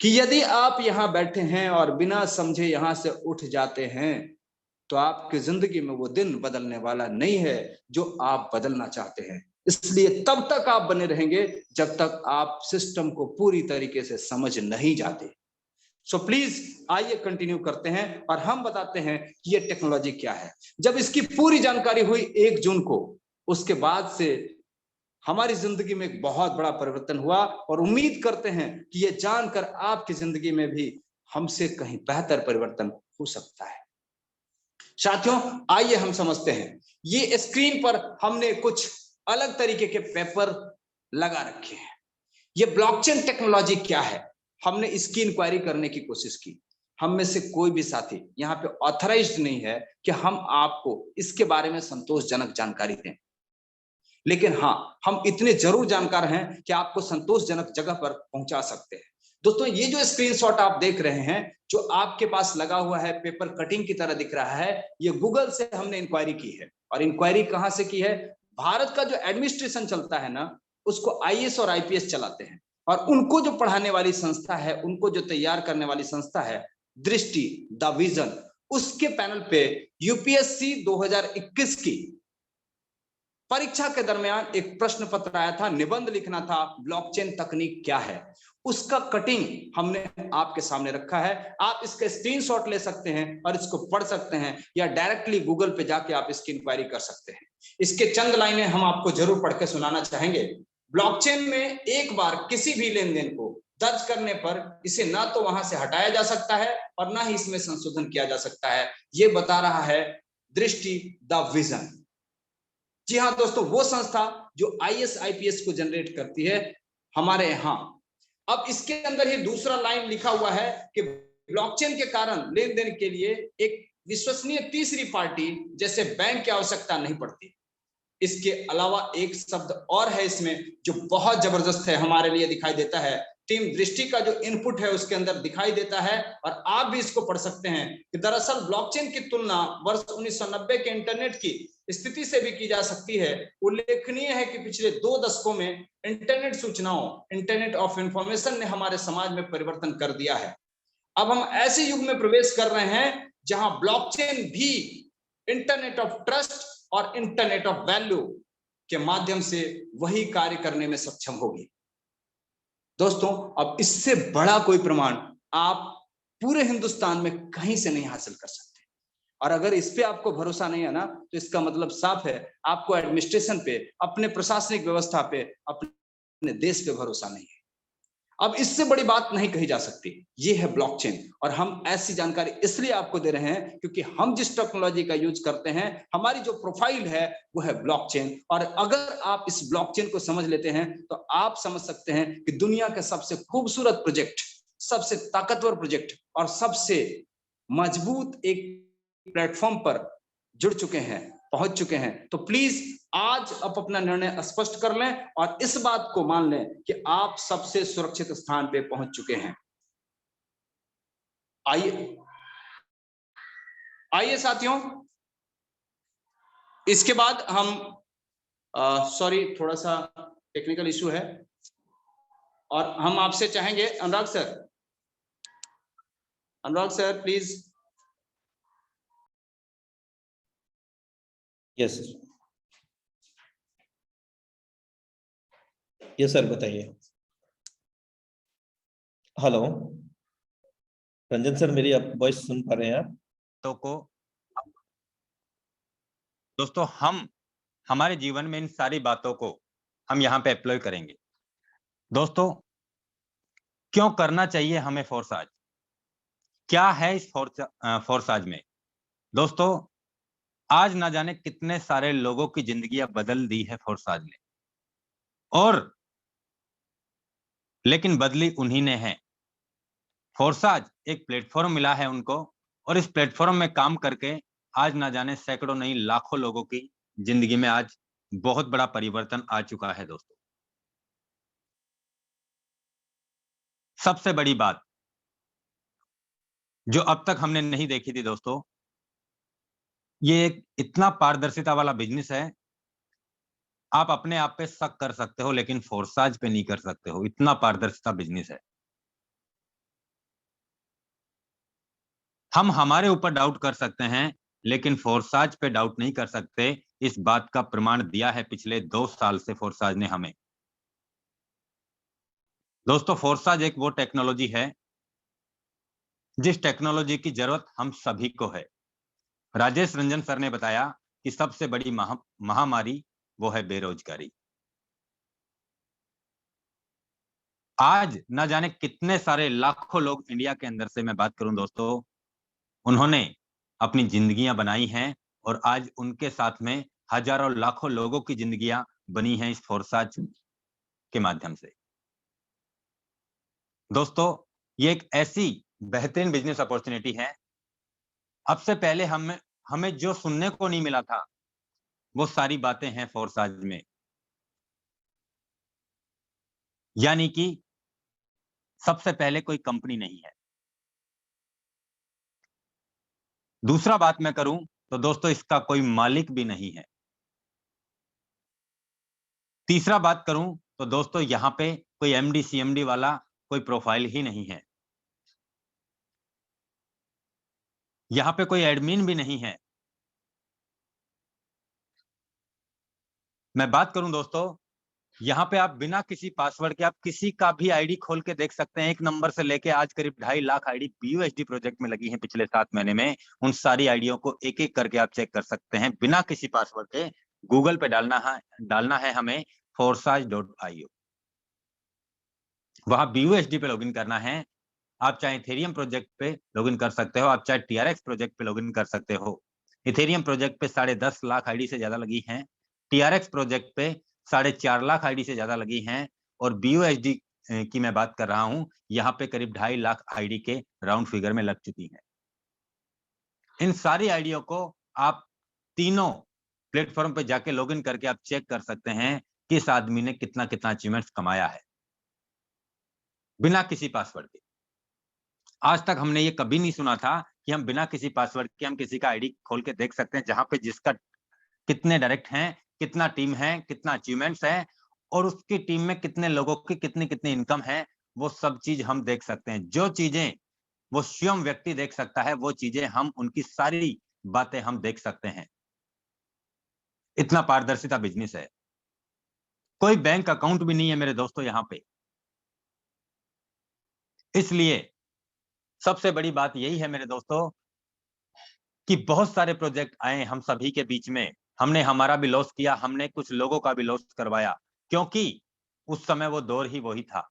कि यदि आप यहां बैठे हैं और बिना समझे यहां से उठ जाते हैं, तो आपकी जिंदगी में वो दिन बदलने वाला नहीं है जो आप बदलना चाहते हैं। इसलिए तब तक आप बने रहेंगे जब तक आप सिस्टम को पूरी तरीके से समझ नहीं जाते। सो प्लीज आइए कंटिन्यू करते हैं और हम बताते हैं कि ये टेक्नोलॉजी क्या है। जब इसकी पूरी जानकारी हुई 1 जून को, उसके बाद से हमारी जिंदगी में एक बहुत बड़ा परिवर्तन हुआ, और उम्मीद करते हैं कि ये जानकर आपकी जिंदगी में भी हमसे कहीं बेहतर परिवर्तन हो सकता है। साथियों, आइए हम समझते हैं। ये स्क्रीन पर हमने कुछ अलग तरीके के पेपर लगा रखे हैं। ये ब्लॉकचेन टेक्नोलॉजी क्या है, हमने इसकी इंक्वायरी करने की कोशिश की। हम में से कोई भी साथी यहाँ पे ऑथराइज्ड नहीं है कि हम आपको इसके बारे में संतोषजनक जानकारी दें, लेकिन हाँ, हम इतने जरूर जानकार हैं कि आपको संतोषजनक जगह पर पहुंचा सकते हैं। दोस्तों, ये जो स्क्रीनशॉट आप देख रहे हैं, जो आपके पास लगा हुआ है, पेपर कटिंग की तरह दिख रहा है, ये गूगल से हमने इंक्वायरी की है। और इंक्वायरी कहां से की है? भारत का जो एडमिनिस्ट्रेशन चलता है ना, उसको आईएएस और आईपीएस चलाते हैं, और उनको जो पढ़ाने वाली संस्था है, उनको जो तैयार करने वाली संस्था है, दृष्टि, द विजन, उसके पैनल पे यूपीएससी 2021 की परीक्षा के दरमियान एक प्रश्न पत्र आया था, निबंध लिखना था, ब्लॉकचेन तकनीक क्या है। उसका कटिंग हमने आपके सामने रखा है। आप इसका स्क्रीनशॉट ले सकते हैं और इसको पढ़ सकते हैं, या डायरेक्टली गूगल पे जाके आप इसकी इंक्वायरी कर सकते हैं। इसके चंद लाइनें हम आपको जरूर पढ़ के सुनाना चाहेंगे। ब्लॉकचेन में एक बार किसी भी लेन देन को दर्ज करने पर इसे ना तो वहां से हटाया जा सकता है और ना ही इसमें संशोधन किया जा सकता है। ये बता रहा है दृष्टि, द विजन। जी हाँ दोस्तों, वो संस्था जो आईएएस आईपीएस को जनरेट करती है हमारे यहाँ। अब इसके अंदर ही दूसरा लाइन लिखा हुआ है कि ब्लॉकचेन के कारण लेन देन के लिए एक विश्वसनीय तीसरी पार्टी जैसे बैंक की आवश्यकता नहीं पड़ती। इसके अलावा एक शब्द और है इसमें जो बहुत जबरदस्त है, हमारे लिए दिखाई देता है। टीम दृष्टि का जो इनपुट है उसके अंदर दिखाई देता है, और आप भी इसको पढ़ सकते हैं कि दरअसल ब्लॉकचेन की तुलना वर्ष 1990 के इंटरनेट की स्थिति से भी की जा सकती है। उल्लेखनीय है कि पिछले 2 दशकों में इंटरनेट सूचनाओं, इंटरनेट ऑफ इंफॉर्मेशन ने हमारे समाज में परिवर्तन कर दिया है। अब हम ऐसे युग में प्रवेश कर रहे हैं जहां ब्लॉकचेन भी इंटरनेट ऑफ ट्रस्ट और इंटरनेट ऑफ वैल्यू के माध्यम से वही कार्य करने में सक्षम होगी। दोस्तों, अब इससे बड़ा कोई प्रमाण आप पूरे हिंदुस्तान में कहीं से नहीं हासिल कर सकते। और अगर इस पे आपको भरोसा नहीं है ना, तो इसका मतलब साफ है आपको एडमिनिस्ट्रेशन पे, अपने प्रशासनिक व्यवस्था पे, अपने देश पे भरोसा नहीं है। अब इससे बड़ी बात नहीं कही जा सकती। ये है ब्लॉकचेन, और हम ऐसी जानकारी इसलिए आपको दे रहे हैं क्योंकि हम जिस टेक्नोलॉजी का यूज करते हैं, हमारी जो प्रोफाइल है वो है ब्लॉकचेन। और अगर आप इस ब्लॉकचेन को समझ लेते हैं तो आप समझ सकते हैं कि दुनिया का सबसे खूबसूरत प्रोजेक्ट, सबसे ताकतवर प्रोजेक्ट और सबसे मजबूत एक प्लेटफॉर्म पर जुड़ चुके हैं, पहुंच चुके हैं। तो प्लीज आज आप अपना निर्णय स्पष्ट कर लें और इस बात को मान लें कि आप सबसे सुरक्षित स्थान पे पहुंच चुके हैं। आइए साथियों, इसके बाद हम सॉरी, थोड़ा सा टेक्निकल इशू है, और हम आपसे चाहेंगे Anurag sir, Anurag sir please. Yes yes sir, बताइए। हेलो रंजन सर, मेरी आप वॉइस सुन पा रहे हैं आप? तो को दोस्तों हम हमारे जीवन में इन सारी बातों को हम यहाँ पे अप्लाई करेंगे। दोस्तों क्यों करना चाहिए हमें फोर्साज, क्या है इस फोर्साज में? दोस्तों आज ना जाने कितने सारे लोगों की जिंदगियां बदल दी है फोर्साज ने, और लेकिन बदली उन्हीं ने है। फोर्साज एक प्लेटफॉर्म मिला है उनको, और इस प्लेटफॉर्म में काम करके आज ना जाने सैकड़ों नहीं लाखों लोगों की जिंदगी में आज बहुत बड़ा परिवर्तन आ चुका है। दोस्तों सबसे बड़ी बात जो अब तक हमने नहीं देखी थी दोस्तों, ये एक इतना पारदर्शिता वाला बिजनेस है, आप अपने आप पे शक कर सकते हो लेकिन फोर्साज पे नहीं कर सकते हो, इतना पारदर्शिता बिजनेस है। हम हमारे ऊपर डाउट कर सकते हैं लेकिन फोर्साज पे डाउट नहीं कर सकते। इस बात का प्रमाण दिया है पिछले 2 साल से फोर्साज ने हमें। दोस्तों फोर्साज एक वो टेक्नोलॉजी है जिस टेक्नोलॉजी की जरूरत हम सभी को है। राजेश रंजन सर ने बताया कि सबसे बड़ी महामारी वो है बेरोजगारी। आज ना जाने कितने सारे लाखों लोग इंडिया के अंदर से मैं बात करूं दोस्तों, उन्होंने अपनी जिंदगियां बनाई हैं, और आज उनके साथ में हजारों लाखों लोगों की जिंदगियां बनी हैं इस फोर्साज के माध्यम से। दोस्तों ये एक ऐसी बेहतरीन बिजनेस अपॉर्चुनिटी है, अब से पहले हमें जो सुनने को नहीं मिला था वो सारी बातें हैं फोर्साज में। यानी कि सबसे पहले कोई कंपनी नहीं है। दूसरा बात मैं करूं तो दोस्तों इसका कोई मालिक भी नहीं है। तीसरा बात करूं तो दोस्तों यहां पे कोई एमडी सीएमडी वाला कोई प्रोफाइल ही नहीं है। यहां पे कोई एडमिन भी नहीं है। मैं बात करूं दोस्तों, यहां पे आप बिना किसी पासवर्ड के आप किसी का भी आईडी खोल के देख सकते हैं। एक नंबर से लेके आज करीब 2.5 लाख आईडी बीयूएसडी प्रोजेक्ट में लगी है पिछले 7 महीने में। उन सारी आईडियों को एक एक करके आप चेक कर सकते हैं बिना किसी पासवर्ड के। गूगल पे डालना है हमें forsage.io, वहां बीयूएसडी पे लॉगिन करना है। आप चाहे इथेरियम प्रोजेक्ट पे लॉगिन कर सकते हो, आप चाहे टीआरएक्स प्रोजेक्ट पे लॉगिन कर सकते हो। इथेरियम प्रोजेक्ट पे 10.5 लाख आईडी से ज्यादा लगी हैं, टीआरएक्स प्रोजेक्ट पे 4.5 लाख आईडी से ज्यादा लगी हैं, और बीयूएसडी की मैं बात कर रहा हूं, यहाँ पे करीब 2.5 लाख आईडी के राउंड फिगर में लग चुकी हैं। इन सारी आईडियों को आप तीनों प्लेटफॉर्म पे जाके लॉगिन करके आप चेक कर सकते हैं किस आदमी ने कितना कितना अचीवमेंट्स कमाया है बिना किसी पासवर्ड के। आज तक हमने ये कभी नहीं सुना था कि हम बिना किसी पासवर्ड के हम किसी का आईडी खोल के देख सकते हैं, जहां पे जिसका कितने डायरेक्ट हैं, कितना टीम है, कितना अचीवमेंट्स है, और उसकी टीम में कितने लोगों की कितनी कितनी इनकम है, वो सब चीज हम देख सकते हैं। जो चीजें वो स्वयं व्यक्ति देख सकता है वो चीजें हम उनकी सारी बातें हम देख सकते हैं। इतना पारदर्शिता बिजनेस है। कोई बैंक अकाउंट भी नहीं है मेरे दोस्तों यहाँ पे। इसलिए सबसे बड़ी बात यही है मेरे दोस्तों कि बहुत सारे प्रोजेक्ट आए हम सभी के बीच में, हमने हमारा भी लॉस किया, हमने कुछ लोगों का भी लॉस करवाया, क्योंकि उस समय वो दौर ही वही था।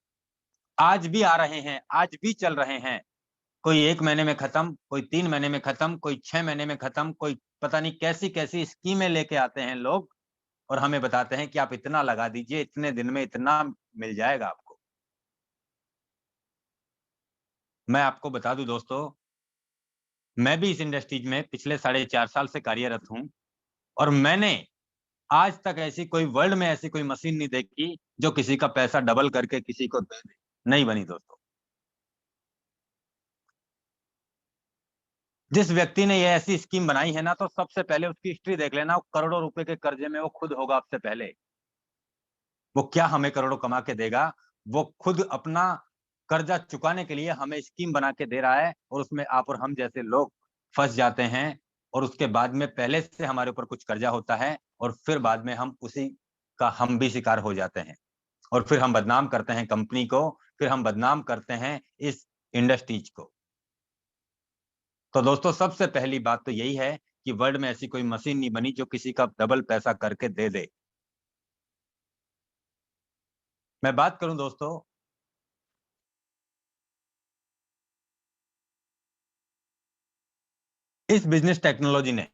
आज भी आ रहे हैं, आज भी चल रहे हैं। कोई 1 महीने में खत्म, कोई 3 महीने में खत्म, कोई 6 महीने में खत्म, कोई पता नहीं कैसी कैसी स्कीमें लेके आते हैं लोग, और हमें बताते हैं कि आप इतना लगा दीजिए, इतने दिन में इतना मिल जाएगा आपको। मैं आपको बता दूं दोस्तों, मैं भी इस इंडस्ट्रीज में पिछले 4.5 साल से कार्यरत हूं, और मैंने आज तक ऐसी कोई वर्ल्ड में ऐसी कोई मशीन नहीं देखी जो किसी का पैसा डबल करके किसी को दे दे। नहीं बनी दोस्तों। जिस व्यक्ति ने ये ऐसी स्कीम बनाई है ना, तो सबसे पहले उसकी हिस्ट्री देख लेना, करोड़ों रुपए के कर्जे में वो खुद होगा आपसे पहले। वो क्या हमें करोड़ों कमा के देगा? वो खुद अपना कर्जा चुकाने के लिए हमें स्कीम बना के दे रहा है और उसमें आप और हम जैसे लोग फंस जाते हैं और उसके बाद में पहले से हमारे ऊपर कुछ कर्जा होता है और फिर बाद में हम उसी का हम भी शिकार हो जाते हैं और फिर हम बदनाम करते हैं कंपनी को, फिर हम बदनाम करते हैं इस इंडस्ट्रीज को। तो दोस्तों सबसे पहली बात तो यही है कि वर्ल्ड में ऐसी कोई मशीन नहीं बनी जो किसी का डबल पैसा करके दे दे। मैं बात करूं दोस्तों इस बिजनेस टेक्नोलॉजी ने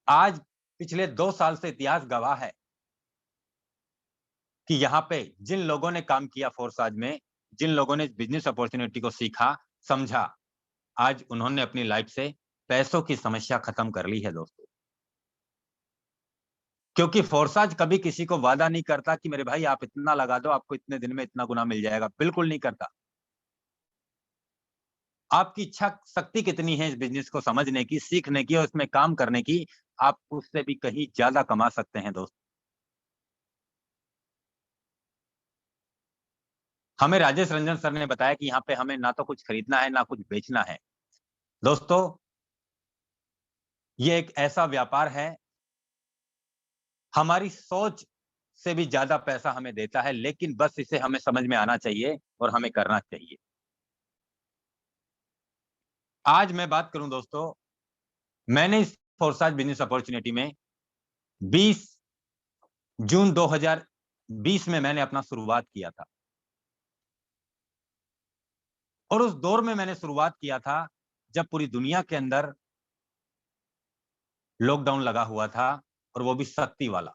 आज पिछले 2 साल से इतिहास गवाह है कि यहाँ पे जिन लोगों ने काम किया फोर्साज में, जिन लोगों ने इस बिजनेस अपॉर्चुनिटी को सीखा, समझा, आज उन्होंने अपनी लाइफ से पैसों की समस्या खत्म कर ली है दोस्तों। क्योंकि फोर्साज कभी किसी को वादा नहीं करता कि मेरे भाई आप इतना लगा दो, आपको इतने दिन में इतना गुना मिल जाएगा, बिल्कुल नहीं करता। आपकी इच्छा शक्ति कितनी है इस बिजनेस को समझने की, सीखने की और इसमें काम करने की, आप उससे भी कहीं ज्यादा कमा सकते हैं दोस्त। हमें राजेश रंजन सर ने बताया कि यहाँ पे हमें ना तो कुछ खरीदना है ना कुछ बेचना है। दोस्तों ये एक ऐसा व्यापार है, हमारी सोच से भी ज्यादा पैसा हमें देता है, लेकिन बस इसे हमें समझ में आना चाहिए और हमें करना चाहिए। आज मैं बात करूं दोस्तों, मैंने इस फोर्साज बिजनेस अपॉर्चुनिटी में 20 जून 2020 में मैंने अपना शुरुआत किया था और उस दौर में मैंने शुरुआत किया था जब पूरी दुनिया के अंदर लॉकडाउन लगा हुआ था और वो भी सख्ती वाला,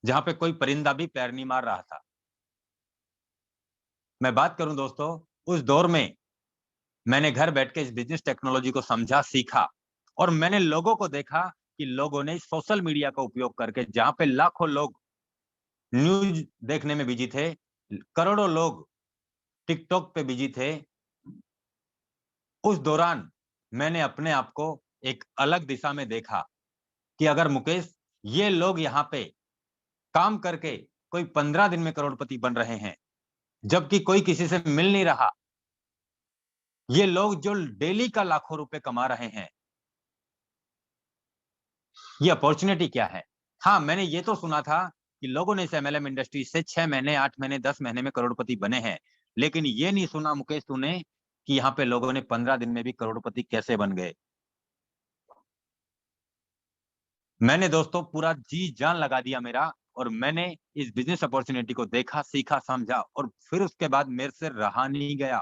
जहां पे कोई परिंदा भी पैर नहीं मार रहा था। मैं बात करूं दोस्तों, उस दौर में मैंने घर बैठ के इस बिजनेस टेक्नोलॉजी को समझा, सीखा और मैंने लोगों को देखा कि लोगों ने सोशल मीडिया का उपयोग करके, जहां पे लाखों लोग न्यूज देखने में बिजी थे, करोड़ों लोग टिकटॉक पे बिजी थे, उस दौरान मैंने अपने आप को एक अलग दिशा में देखा कि अगर मुकेश ये लोग यहाँ पे काम करके कोई 15 दिन में करोड़पति बन रहे हैं, जबकि कोई किसी से मिल नहीं रहा, ये लोग जो डेली का लाखों रुपए कमा रहे हैं, ये अपॉर्चुनिटी क्या है? हाँ, मैंने ये तो सुना था कि लोगों ने इस एमएलएम इंडस्ट्री से 6 महीने, 8 महीने, 10 महीने में करोड़पति बने हैं, लेकिन ये नहीं सुना मुकेश तूने कि यहाँ पे लोगों ने 15 दिन में भी करोड़पति कैसे बन गए। मैंने दोस्तों पूरा जी जान लगा दिया मेरा और मैंने इस बिजनेस अपॉर्चुनिटी को देखा, सीखा, समझा और फिर उसके बाद मेरे से रहा नहीं गया,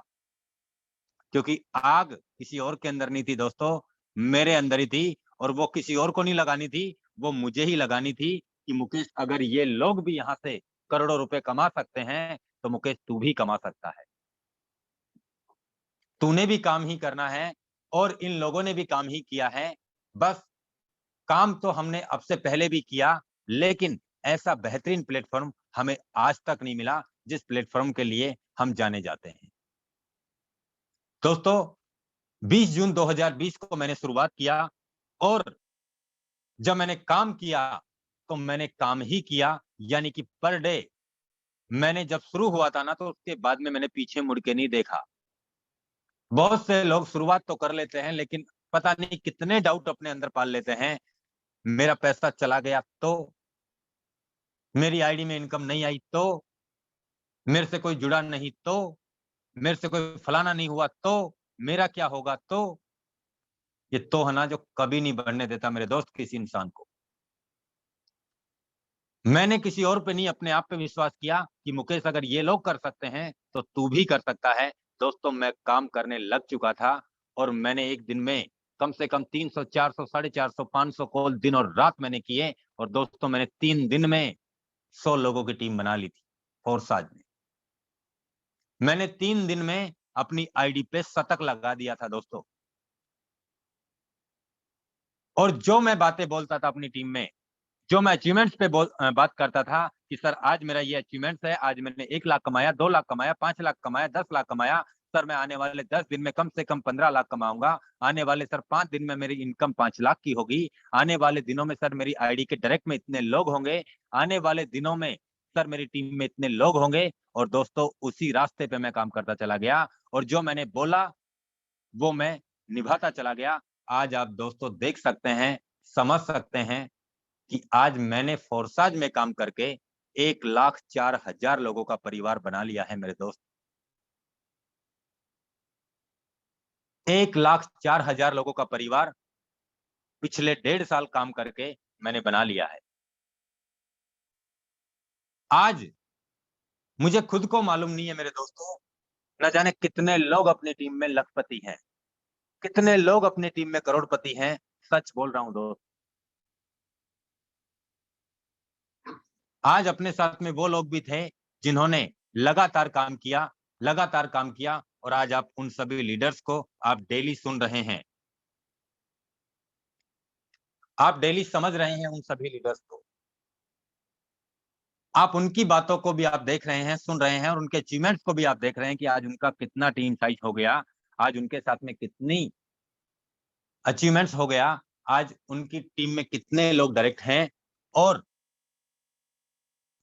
क्योंकि आग किसी और के अंदर नहीं थी दोस्तों, मेरे अंदर ही थी और वो किसी और को नहीं लगानी थी, वो मुझे ही लगानी थी कि मुकेश अगर ये लोग भी यहाँ से करोड़ों रुपए कमा सकते हैं, तो मुकेश तू भी कमा सकता है। तूने भी काम ही करना है और इन लोगों ने भी काम ही किया है। बस काम तो हमने अब से पहले भी किया, लेकिन ऐसा बेहतरीन प्लेटफॉर्म हमें आज तक नहीं मिला जिस प्लेटफॉर्म के लिए हम जाने जाते हैं। दोस्तों 20 जून 2020 को मैंने शुरुआत किया और जब मैंने काम किया तो मैंने काम ही किया, यानी कि पर डे मैंने जब शुरू हुआ था ना, तो उसके बाद में मैंने पीछे मुड़ के नहीं देखा। बहुत से लोग शुरुआत तो कर लेते हैं, लेकिन पता नहीं कितने डाउट अपने अंदर पाल लेते हैं, मेरा पैसा चला गया तो, मेरी आईडी में इनकम नहीं आई तो, मेरे से कोई जुड़ा नहीं तो, मेरे से कोई फलाना नहीं हुआ तो, मेरा क्या होगा तो। ये तो है ना जो कभी नहीं बढ़ने देता मेरे दोस्त किसी इंसान को। मैंने किसी और पे नहीं, अपने आप पे विश्वास किया कि मुकेश अगर ये लोग कर सकते हैं तो तू भी कर सकता है। दोस्तों मैं काम करने लग चुका था और मैंने एक दिन में कम से कम 300, 400, 450, 500 कॉल दिन और रात मैंने किए और दोस्तों मैंने 3 दिन में 100 लोगों की टीम बना ली थी फोर्साज में। मैंने 3 दिन में अपनी आईडी पे शतक लगा दिया था दोस्तों। और जो मैं बातें बोलता था अपनी टीम में, जो मैं अचीवमेंट्स पे बात करता था कि सर आज मेरा ये अचीवमेंट्स है, आज मैंने 1 लाख कमाया, 2 लाख कमाया, 5 लाख कमाया, 10 लाख कमाया, सर मैं आने वाले 10 दिन में कम से कम 15 लाख कमाऊंगा, आने वाले सर 5 दिन में मेरी इनकम 5 लाख की होगी, आने वाले दिनों में सर मेरी आईडी के डायरेक्ट में इतने लोग होंगे, आने वाले दिनों में सर मेरी टीम में इतने लोग होंगे, और दोस्तों उसी रास्ते पे मैं काम करता चला गया, और जो मैंने बोला वो मैं निभाता चला गया। आज आप दोस्तों देख सकते हैं, समझ सकते हैं कि आज मैंने फोर्साज में काम करके 1,04,000 लोगों का परिवार बना लिया है मेरे दोस्त। 1,04,000 लोगों का परिवार पिछले 1.5 साल काम करके मैंने बना लिया है। आज मुझे खुद को मालूम नहीं है मेरे दोस्तों, न जाने कितने लोग अपनी टीम में लखपति हैं, कितने लोग अपनी टीम में करोड़पति हैं। सच बोल रहा हूं दोस्त। आज अपने साथ में वो लोग भी थे जिन्होंने लगातार काम किया, लगातार काम किया, और आज आप उन सभी लीडर्स को आप डेली सुन रहे हैं। आप डेली समझ रहे हैं उन सभी लीडर्स को। आप उनकी बातों को भी आप देख रहे हैं, सुन रहे हैं, और उनके अचीवमेंट्स को भी आप देख रहे हैं कि आज उनका कितना टीम साइज हो गया, आज उनके साथ में कितनी अचीवमेंट्स हो गया, आज उनकी टीम में कितने लोग डायरेक्ट हैं। और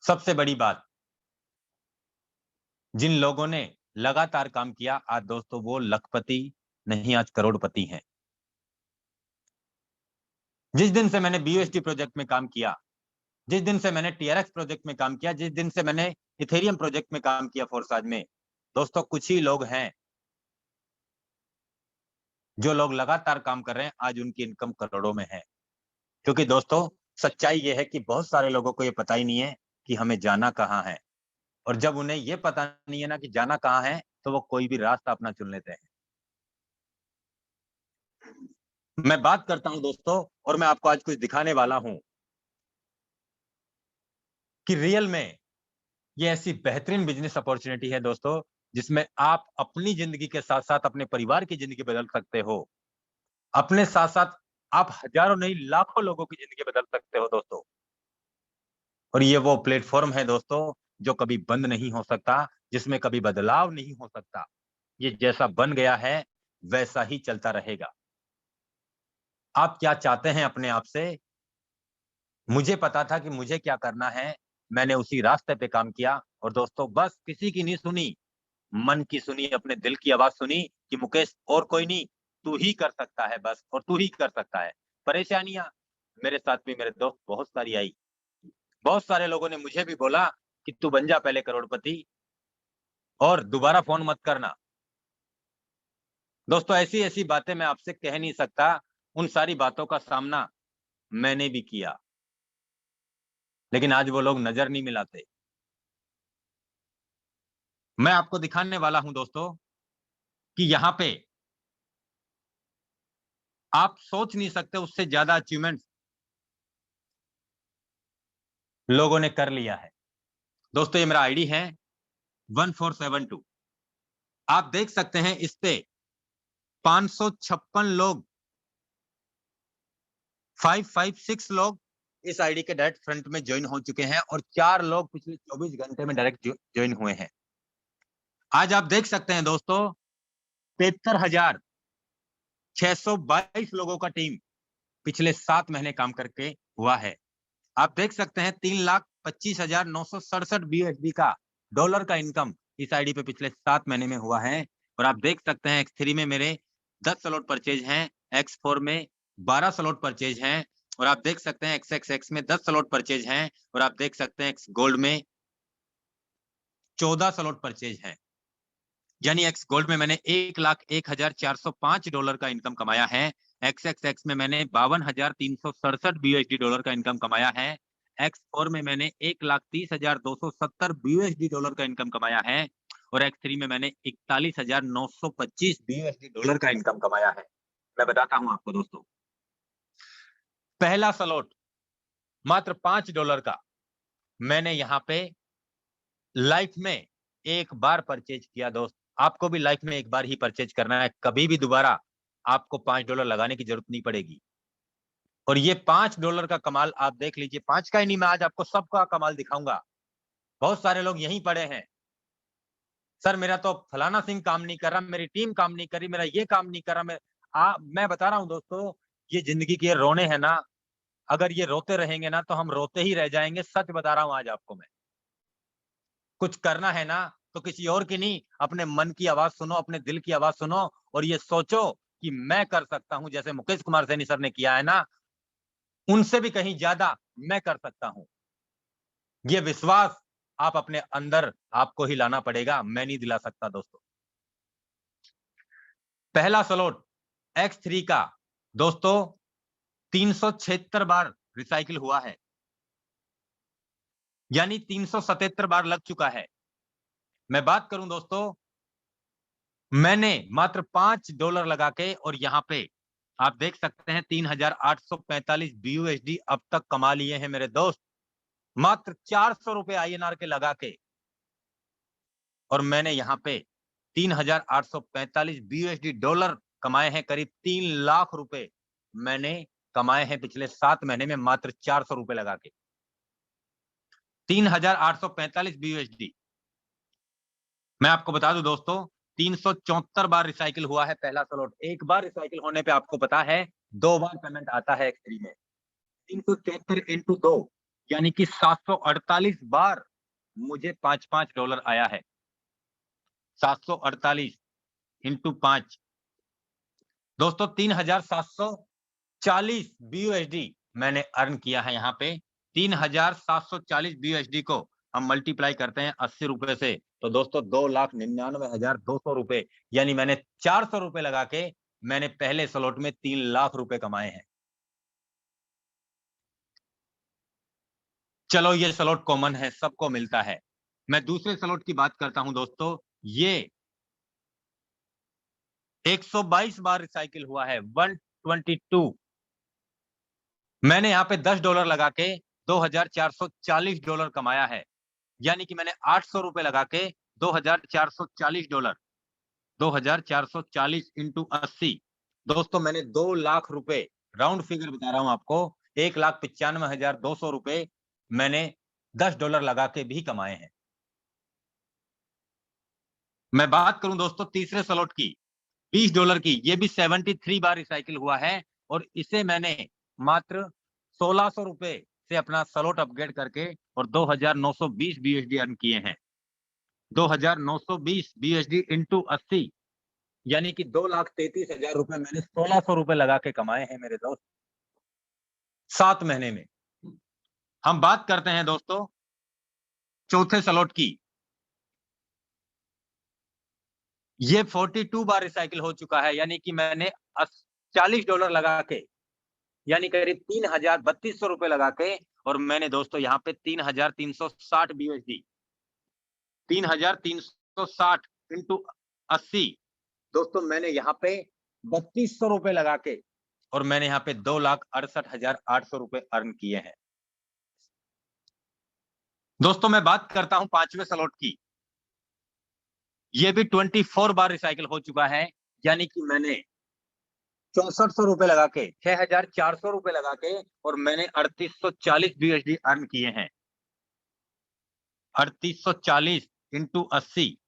सबसे बड़ी बात, जिन लोगों ने लगातार काम किया, आज दोस्तों वो लखपति नहीं, आज करोड़पति हैं। जिस दिन से मैंने BUSD प्रोजेक्ट में काम किया, जिस दिन से मैंने TRX प्रोजेक्ट में काम किया, जिस दिन से मैंने इथेरियम प्रोजेक्ट में काम किया फोर्साज में, दोस्तों कुछ ही लोग हैं जो लोग लगातार काम कर रहे हैं, आज उनकी इनकम करोड़ों में है। क्योंकि दोस्तों सच्चाई ये है कि बहुत सारे लोगों को ये पता ही नहीं है कि हमें जाना कहाँ है, और जब उन्हें ये पता नहीं है ना कि जाना कहाँ है, तो वो कोई भी रास्ता अपना चुन लेते हैं। मैं बात करता हूं दोस्तों, और मैं आपको आज कुछ दिखाने वाला हूं कि रियल में ये ऐसी बेहतरीन बिजनेस अपॉर्चुनिटी है दोस्तों, जिसमें आप अपनी जिंदगी के साथ साथ अपने परिवार की जिंदगी बदल सकते हो। अपने साथ साथ आप हजारों नहीं लाखों लोगों की जिंदगी बदल सकते हो दोस्तों। और ये वो प्लेटफॉर्म है दोस्तों जो कभी बंद नहीं हो सकता, जिसमें कभी बदलाव नहीं हो सकता। ये जैसा बन गया है वैसा ही चलता रहेगा। आप क्या चाहते हैं अपने आप से? मुझे पता था कि मुझे क्या करना है, मैंने उसी रास्ते पे काम किया, और दोस्तों बस किसी की नहीं सुनी, मन की सुनी, अपने दिल की आवाज सुनी कि मुकेश और कोई नहीं, तू ही कर सकता है बस, और तू ही कर सकता है। परेशानियां मेरे साथ भी मेरे दोस्त बहुत सारी आई। बहुत सारे लोगों ने मुझे भी बोला कि तू बन जा पहले करोड़पति और दोबारा फोन मत करना। दोस्तों ऐसी ऐसी बातें मैं आपसे कह नहीं सकता, उन सारी बातों का सामना मैंने भी किया, लेकिन आज वो लोग नजर नहीं मिलाते। मैं आपको दिखाने वाला हूं दोस्तों कि यहां पे आप सोच नहीं सकते उससे ज्यादा अचीवमेंट लोगों ने कर लिया है। दोस्तों ये मेरा आईडी है 1472। आप देख सकते हैं इस पे 556 लोग, 556 लोग इस आईडी के डायरेक्ट फ्रंट में ज्वाइन हो चुके हैं, और 4 लोग पिछले 24 घंटे में डायरेक्ट ज्वाइन हुए हैं। आज आप देख सकते हैं दोस्तों 73,622 लोगों का टीम पिछले 7 महीने काम करके हुआ है। आप देख सकते हैं 3,25,967 BUSD का डॉलर का इनकम इस आईडी पे पिछले 7 महीने में हुआ है। और आप देख सकते हैं X3 में मेरे 10 स्लॉट परचेज हैं, X4 में 12 स्लॉट परचेज हैं, और आप देख सकते हैं XXX में 10 स्लॉट परचेज हैं, और आप देख सकते हैं X गोल्ड में 14 स्लॉट परचेज हैं। यानी X गोल्ड में मैंने $1,01,405 का इनकम कमाया है। XXX में मैंने 52,367 BUSD डॉलर का इनकम कमाया है। X4 में मैंने 1,30,270 BUSD डॉलर का इनकम कमाया है, और X3 में मैंने 41,925 BUSD डॉलर का इनकम कमाया है। मैं बताता हूं आपको दोस्तों, पहला स्लॉट मात्र $5 का मैंने यहाँ पे लाइफ में एक बार परचेज किया। दोस्त आपको भी लाइफ में एक बार ही परचेज करना है, कभी भी दोबारा आपको $5 लगाने की जरूरत नहीं पड़ेगी। और ये $5 का कमाल आप देख लीजिए, 5 का ही नहीं, मैं आज आपको सबका कमाल दिखाऊंगा। बहुत सारे लोग यहीं पड़े हैं, सर मेरा तो फलाना सिंह काम नहीं कर रहा, मेरी टीम काम नहीं कर रही, मेरा ये काम नहीं कर रहा। मैं बता रहा हूं दोस्तों, ये जिंदगी के रोने हैं ना, अगर ये रोते रहेंगे ना तो हम रोते ही रह जाएंगे। सच बता रहा हूं आज आपको मैं। कुछ करना है ना तो किसी और की नहीं, अपने मन की आवाज सुनो, अपने दिल की आवाज सुनो और ये सोचो कि मैं कर सकता हूं। जैसे मुकेश कुमार सैनी सर ने किया है ना, उनसे भी कहीं ज्यादा मैं कर सकता हूं। ये विश्वास आप अपने अंदर आपको ही लाना पड़ेगा, मैं नहीं दिला सकता दोस्तों। पहला स्लॉट X3 का दोस्तों 376 बार रिसाइकिल हुआ है, यानी 377 बार लग चुका है। मैं बात करूं दोस्तों, मैंने मात्र $5 लगा के और यहां पे आप देख सकते हैं 3845 BUSD अब तक कमा लिए हैं मेरे दोस्त, मात्र 400 रुपए INR के लगा के। और मैंने यहां पे 3845 BUSD डॉलर कमाए हैं, करीब 3 लाख रुपए मैंने कमाए हैं पिछले 7 महीने में, मात्र 400 रुपए लगा के। 3845 BUSD। मैं आपको बता दूं दोस्तों, 374 बार रिसाइकिल हुआ है पहला स्लॉट। एक बार रिसाइकिल होने पे आपको पता है 2 बार पेमेंट आता है X3 में। 373 इंटू 2 यानी कि 748 बार मुझे $5 आया है। 748 इंटू 5 दोस्तों 3740 BUSD मैंने अर्न किया है यहाँ पे। 3740 BUSD को हम मल्टीप्लाई करते हैं 80 रुपए से, तो दोस्तों 2,99,200 रुपए, यानी मैंने 400 रुपए लगा के मैंने पहले स्लॉट में 3 लाख रुपए कमाए हैं। चलो ये स्लॉट कॉमन है, सबको मिलता है। मैं दूसरे स्लॉट की बात करता हूं दोस्तों, ये 122 बार रिसाइकिल हुआ है, 122। मैंने यहाँ पे $10 लगा के $2,440 कमाया है, यानी कि मैंने 800 रुपए लगा के $2,440, 2,440 इंटू 80 दोस्तों मैंने 2 लाख रुपए, राउंड फिगर बता रहा हूं आपको, 1,95,200 रुपए मैंने $10 लगा के भी कमाए हैं। मैं बात करूं दोस्तों तीसरे स्लॉट की, $20 की, ये भी 73 बार रिसाइकिल हुआ है और इसे मैंने मात्र 1600 रुपए से अपना स्लॉट अपग्रेड करके और 2,920 BUSD अर्न किए हैं। 2,920 BUSD इंटू 80 यानी कि 2,33,000 रुपए मैंने 1600 रुपए लगा के कमाए हैं मेरे दोस्त 7 महीने में। हम बात करते हैं दोस्तों चौथे स्लॉट की, ये 42 बार रिसाइकिल हो चुका है, यानी कि मैंने $40 लगा के, यानी करीब 3,3200 रुपए लगा के, और मैंने दोस्तों यहाँ पे 3,360 BUSD, 3,360 इंटू 80 दोस्तों मैंने यहाँ पे 3,200 रुपए लगा के और मैंने यहाँ पे 2,68,800 रुपए अर्न किए हैं। दोस्तों मैं बात करता हूं पांचवें स्लॉट की, ये भी 24 बार रिसाइकिल हो चुका है, यानी कि मैंने 6400 रुपए लगा के, 6,400 रुपए लगा के और मैंने 3,840 BUSD अर्न किए हैं। 3,840 इंटू 80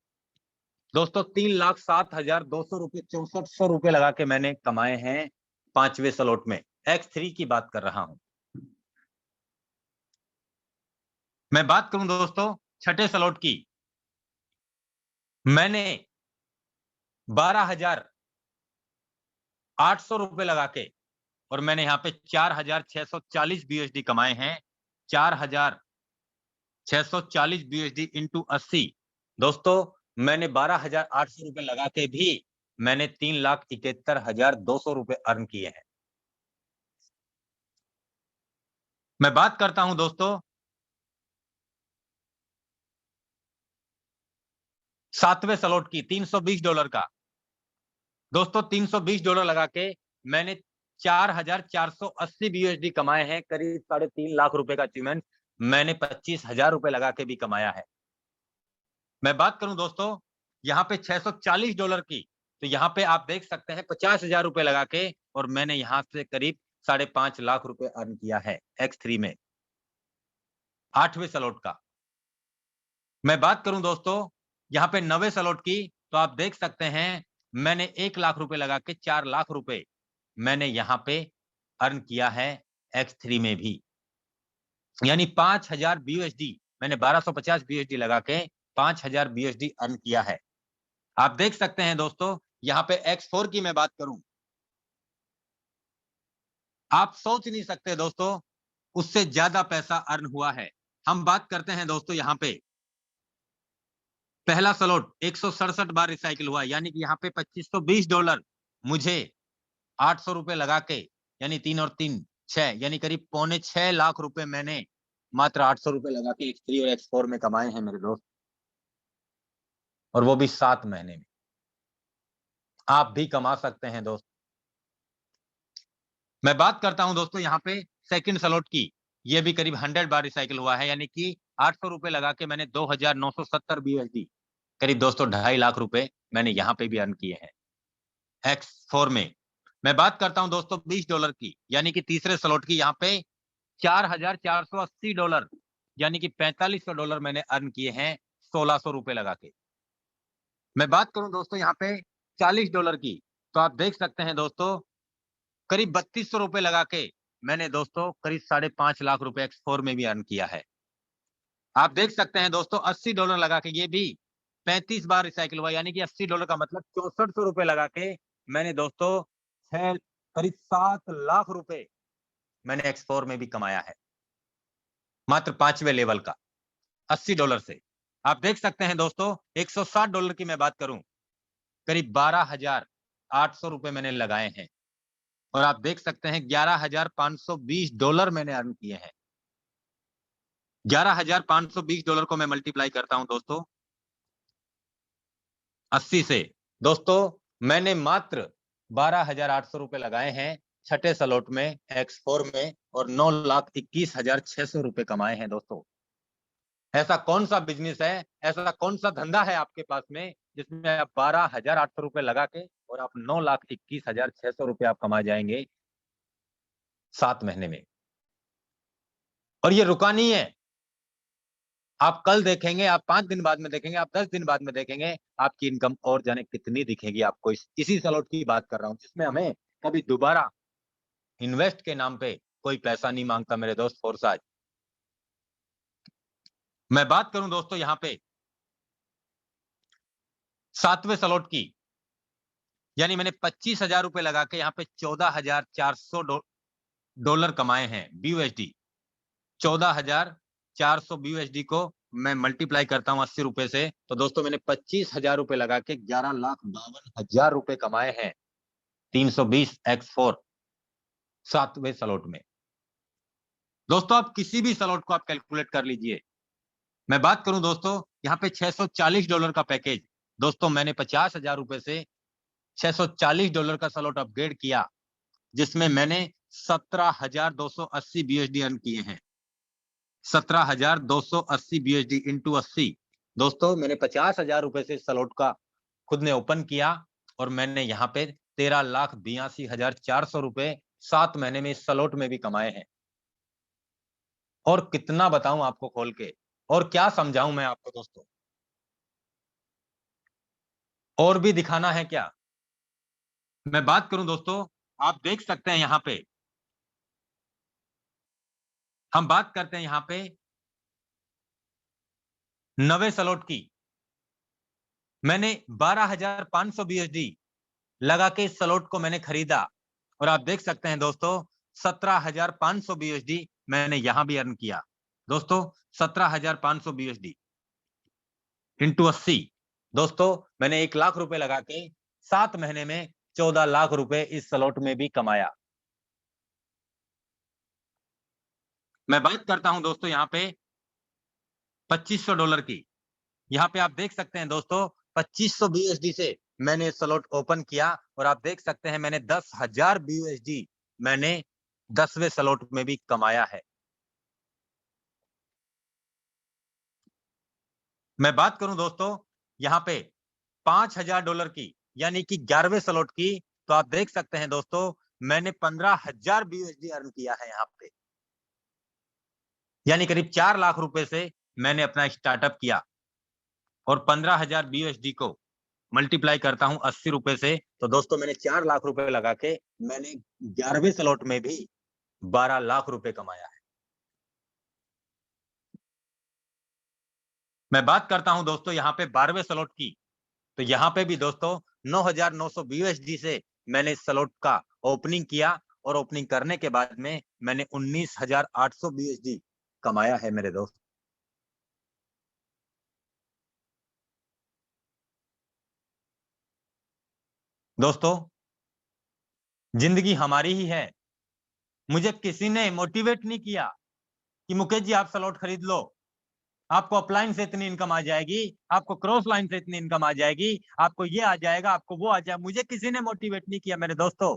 दोस्तों 3,07,200 रुपए, 6400 रुपए लगा के मैंने कमाए हैं पांचवें स्लॉट में। X3 की बात कर रहा हूं। मैं बात करूं दोस्तों छठे स्लॉट की, मैंने 12,800 रुपए लगा के और मैंने यहाँ पे 4,640 BUSD कमाए हैं। 4,640 BUSD इंटू 80 दोस्तों मैंने 12,800 रुपए लगा के भी मैंने 3,71,200 रुपए अर्न किए हैं। मैं बात करता हूं दोस्तों सातवें स्लॉट की, $320 का। दोस्तों $320 लगा के मैंने 4,480 BUSD कमाए हैं, करीब 3.5 लाख रुपए का अचीवमेंट मैंने 25,000 रुपए लगा के भी कमाया है। मैं बात करूं दोस्तों यहाँ पे $640 की, तो यहाँ पे आप देख सकते हैं 50,000 रुपए लगा के और मैंने यहाँ से करीब 5.5 लाख रुपए अर्न किया है X3 में, 8वें स्लॉट का। मैं बात करूं दोस्तों यहाँ पे 9वें स्लॉट की, तो आप देख सकते हैं मैंने 1 लाख रुपए लगा के 4 लाख रुपए मैंने यहाँ पे अर्न किया है X3 में भी, यानी 5,000 BUSD मैंने 1,250 BUSD लगा के 5000 BUSD अर्न किया है। आप देख सकते हैं दोस्तों, यहाँ पे X4 की मैं बात करूं, आप सोच नहीं सकते दोस्तों, उससे ज्यादा पैसा अर्न हुआ है। हम बात करते हैं दोस्तों, यहाँ पे पहला स्लॉट 167 बार रिसाइकिल हुआ, यानी कि यहाँ पे $2520 मुझे 800 रुपए लगा के, यानी 3 और 3 6, यानी करीब 6.25 लाख रुपए मैंने मात्र 800 रुपए लगा के X3 और X4 में कमाए हैं मेरे दोस्त, और वो भी 7 महीने में। आप भी कमा सकते हैं दोस्त। मैं बात करता हूं दोस्तों यहाँ पे सेकंड स्लॉट की, ये भी करीब 100 बार रिसाइकिल हुआ है, यानी कि 800 रुपए लगा के मैंने 2970 BUSD, करीब दोस्तों 2.5 लाख रुपए मैंने यहाँ पे भी अर्न किए हैं X4 में। मैं बात करता हूं दोस्तों $20 की, यानी कि तीसरे स्लॉट की, यहाँ पे $4480, यानी कि $4500 मैंने अर्न किए हैं 1600 रुपए लगा के। मैं बात करूं दोस्तों यहाँ पे $40 की, तो आप देख सकते हैं दोस्तों, करीब 3200 रुपए लगा के मैंने दोस्तों करीब 5.5 लाख रुपए X4 में भी अर्न किया है। आप देख सकते हैं दोस्तों, $80 लगा के ये भी 35 बार रिसाइकिल हुआ, यानी कि $80 का मतलब 6400 रुपए लगा के मैंने दोस्तों करीब 7 लाख रुपए मैंने X4 में भी कमाया है, मात्र 5वें लेवल का $80 से। आप देख सकते हैं दोस्तों, $160 की मैं बात करूं, करीब 12,800 रुपए मैंने लगाए हैं, और आप देख सकते हैं $11,520 मैंने अर्न किए हैं। $11,520 को मैं मल्टीप्लाई करता हूं दोस्तों 80 से, दोस्तों मैंने मात्र 12,800 रुपए लगाए हैं छठे स्लॉट में X4 में, और 9,21,600 रुपए कमाए हैं दोस्तों। ऐसा कौन सा बिजनेस है, ऐसा कौन सा धंधा है आपके पास में, जिसमें आप 12,800 रुपए लगा के और आप 9,21,600 रुपए आप कमा जाएंगे 7 महीने में। और ये रुका नहीं है, आप कल देखेंगे, आप 5 दिन बाद में देखेंगे, आप 10 दिन बाद में देखेंगे, आपकी इनकम और जाने कितनी दिखेगी आपको। इसी स्लॉट की बात कर रहा हूं, जिसमें हमें कभी दोबारा इन्वेस्ट के नाम पे कोई पैसा नहीं मांगता मेरे दोस्त फोर्साज। मैं बात करूं दोस्तों यहाँ पे 7वें स्लॉट की, यानी मैंने 25,000 रुपए लगा के यहाँ पे $14,400 कमाए हैं BUSD। 14,400 BUSD को मैं मल्टीप्लाई करता हूं 80 रुपए से, तो दोस्तों मैंने 25,000 रुपए लगा के 11,52,000 रुपए कमाए हैं 320 X4 7वें स्लॉट में। दोस्तों आप किसी भी स्लॉट को आप कैलकुलेट कर लीजिए। मैं बात करूं दोस्तों यहाँ पे $640 का पैकेज, दोस्तों मैंने 50,000 रुपए से $640 का स्लॉट अपग्रेड किया, जिसमें मैंने 17,280 BUSD अर्न किए हैं। 17,280 BUSD इंटू 80, दोस्तों मैंने 50,000 रुपए से स्लॉट का खुद ने ओपन किया, और मैंने यहाँ पे 13,82,400 रुपए 7 महीने में इस स्लॉट में भी कमाए हैं। और कितना बताऊं आपको खोल के, और क्या समझाऊं मैं आपको दोस्तों, और भी दिखाना है क्या। मैं बात करूं दोस्तों, आप देख सकते हैं यहाँ पे, हम बात करते हैं यहाँ पे 9वें स्लॉट की, मैंने 12,500 BUSD लगा के इस स्लॉट को मैंने खरीदा, और आप देख सकते हैं दोस्तों 17,500 BUSD मैंने यहां भी अर्न किया। दोस्तों 17,500 BUSD इंटू 80, दोस्तों मैंने 1 लाख रुपए लगा के 7 महीने में 14 लाख रुपए इस स्लॉट में भी कमाया। मैं बात करता हूं दोस्तों यहाँ पे $2,500 की, यहाँ पे आप देख सकते हैं दोस्तों 2,500 BUSD से मैंने स्लॉट ओपन किया, और आप देख सकते हैं मैंने 10,000 BUSD मैंने 10वें स्लॉट में भी कमाया है। मैं बात करूं दोस्तों यहाँ पे $5,000 की, यानी कि 11वें स्लॉट की, तो आप देख सकते हैं दोस्तों मैंने 15,000 BUSD अर्न किया है यहाँ पे, यानी करीब 4 लाख रुपए से मैंने अपना स्टार्टअप किया, और 15,000 BUSD को मल्टीप्लाई करता हूं 80 रुपए से, तो दोस्तों मैंने 4 लाख रुपए लगा के मैंने 11वें स्लॉट में भी 12 लाख रुपए कमाया है। मैं बात करता हूं दोस्तों यहाँ पे 12वें स्लॉट की, तो यहाँ पे भी दोस्तों 9,900 USD से मैंने इस स्लॉट का ओपनिंग किया और ओपनिंग करने के बाद में मैंने 19,800 USD कमाया है मेरे दोस्त। दोस्तों जिंदगी हमारी ही है। मुझे किसी ने मोटिवेट नहीं किया कि मुकेश जी आप स्लॉट खरीद लो, आपको अपलाइन से इतनी इनकम आ जाएगी, आपको क्रॉस लाइन से इतनी इनकम आ जाएगी, आपको ये आ जाएगा, आपको वो आ जाएगा। मुझे किसी ने मोटिवेट नहीं किया मेरे दोस्तों।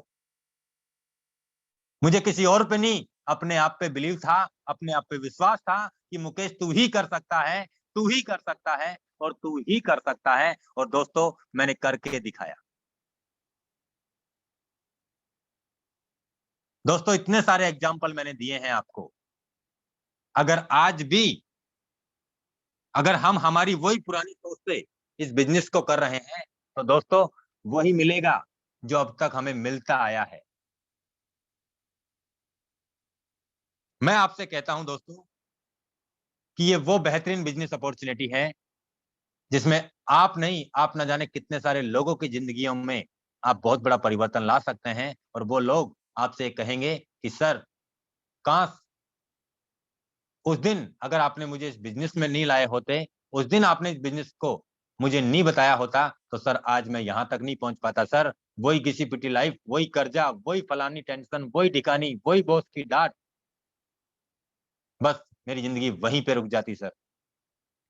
मुझे किसी और पे नहीं, अपने आप पे बिलीव था, अपने आप पे विश्वास था कि मुकेश तू ही कर सकता है, तू ही कर सकता है और तू ही कर सकता है। और दोस्तों मैंने करके दिखाया। दोस्तों इतने सारे एग्जाम्पल मैंने दिए हैं आपको। अगर आज भी अगर हम हमारी वही पुरानी सोच से इस बिजनेस को कर रहे हैं तो दोस्तों वही मिलेगा जो अब तक हमें मिलता आया है। मैं आपसे कहता हूं दोस्तों कि ये वो बेहतरीन बिजनेस अपॉर्चुनिटी है जिसमें आप नहीं, आप न जाने कितने सारे लोगों की जिंदगियों में आप बहुत बड़ा परिवर्तन ला सकते हैं। और वो लोग आपसे कहेंगे कि सर काश उस दिन अगर आपने मुझे इस बिजनेस में नहीं लाए होते, उस दिन आपने इस बिजनेस को मुझे नहीं बताया होता, तो सर आज मैं यहां तक नहीं पहुंच पाता सर। वही घिसी पिटी लाइफ, वही कर्जा, वही फलानी टेंशन, वही ठिकानी, वही बॉस की डांट, बस मेरी जिंदगी वहीं पे रुक जाती सर।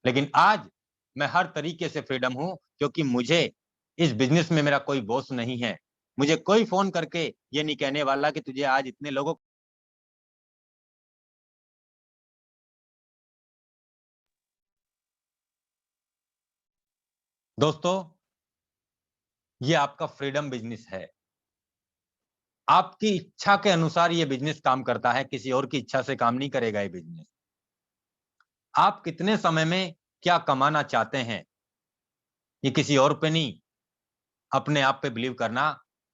लेकिन आज मैं हर तरीके से फ्रीडम हूं क्योंकि मुझे इस बिजनेस में मेरा कोई बॉस नहीं है। मुझे कोई फोन करके ये नहीं कहने वाला कि तुझे आज इतने लोगों। दोस्तों ये आपका फ्रीडम बिजनेस है। आपकी इच्छा के अनुसार ये बिजनेस काम करता है, किसी और की इच्छा से काम नहीं करेगा ये बिजनेस। आप कितने समय में क्या कमाना चाहते हैं ये किसी और पे नहीं, अपने आप पे बिलीव करना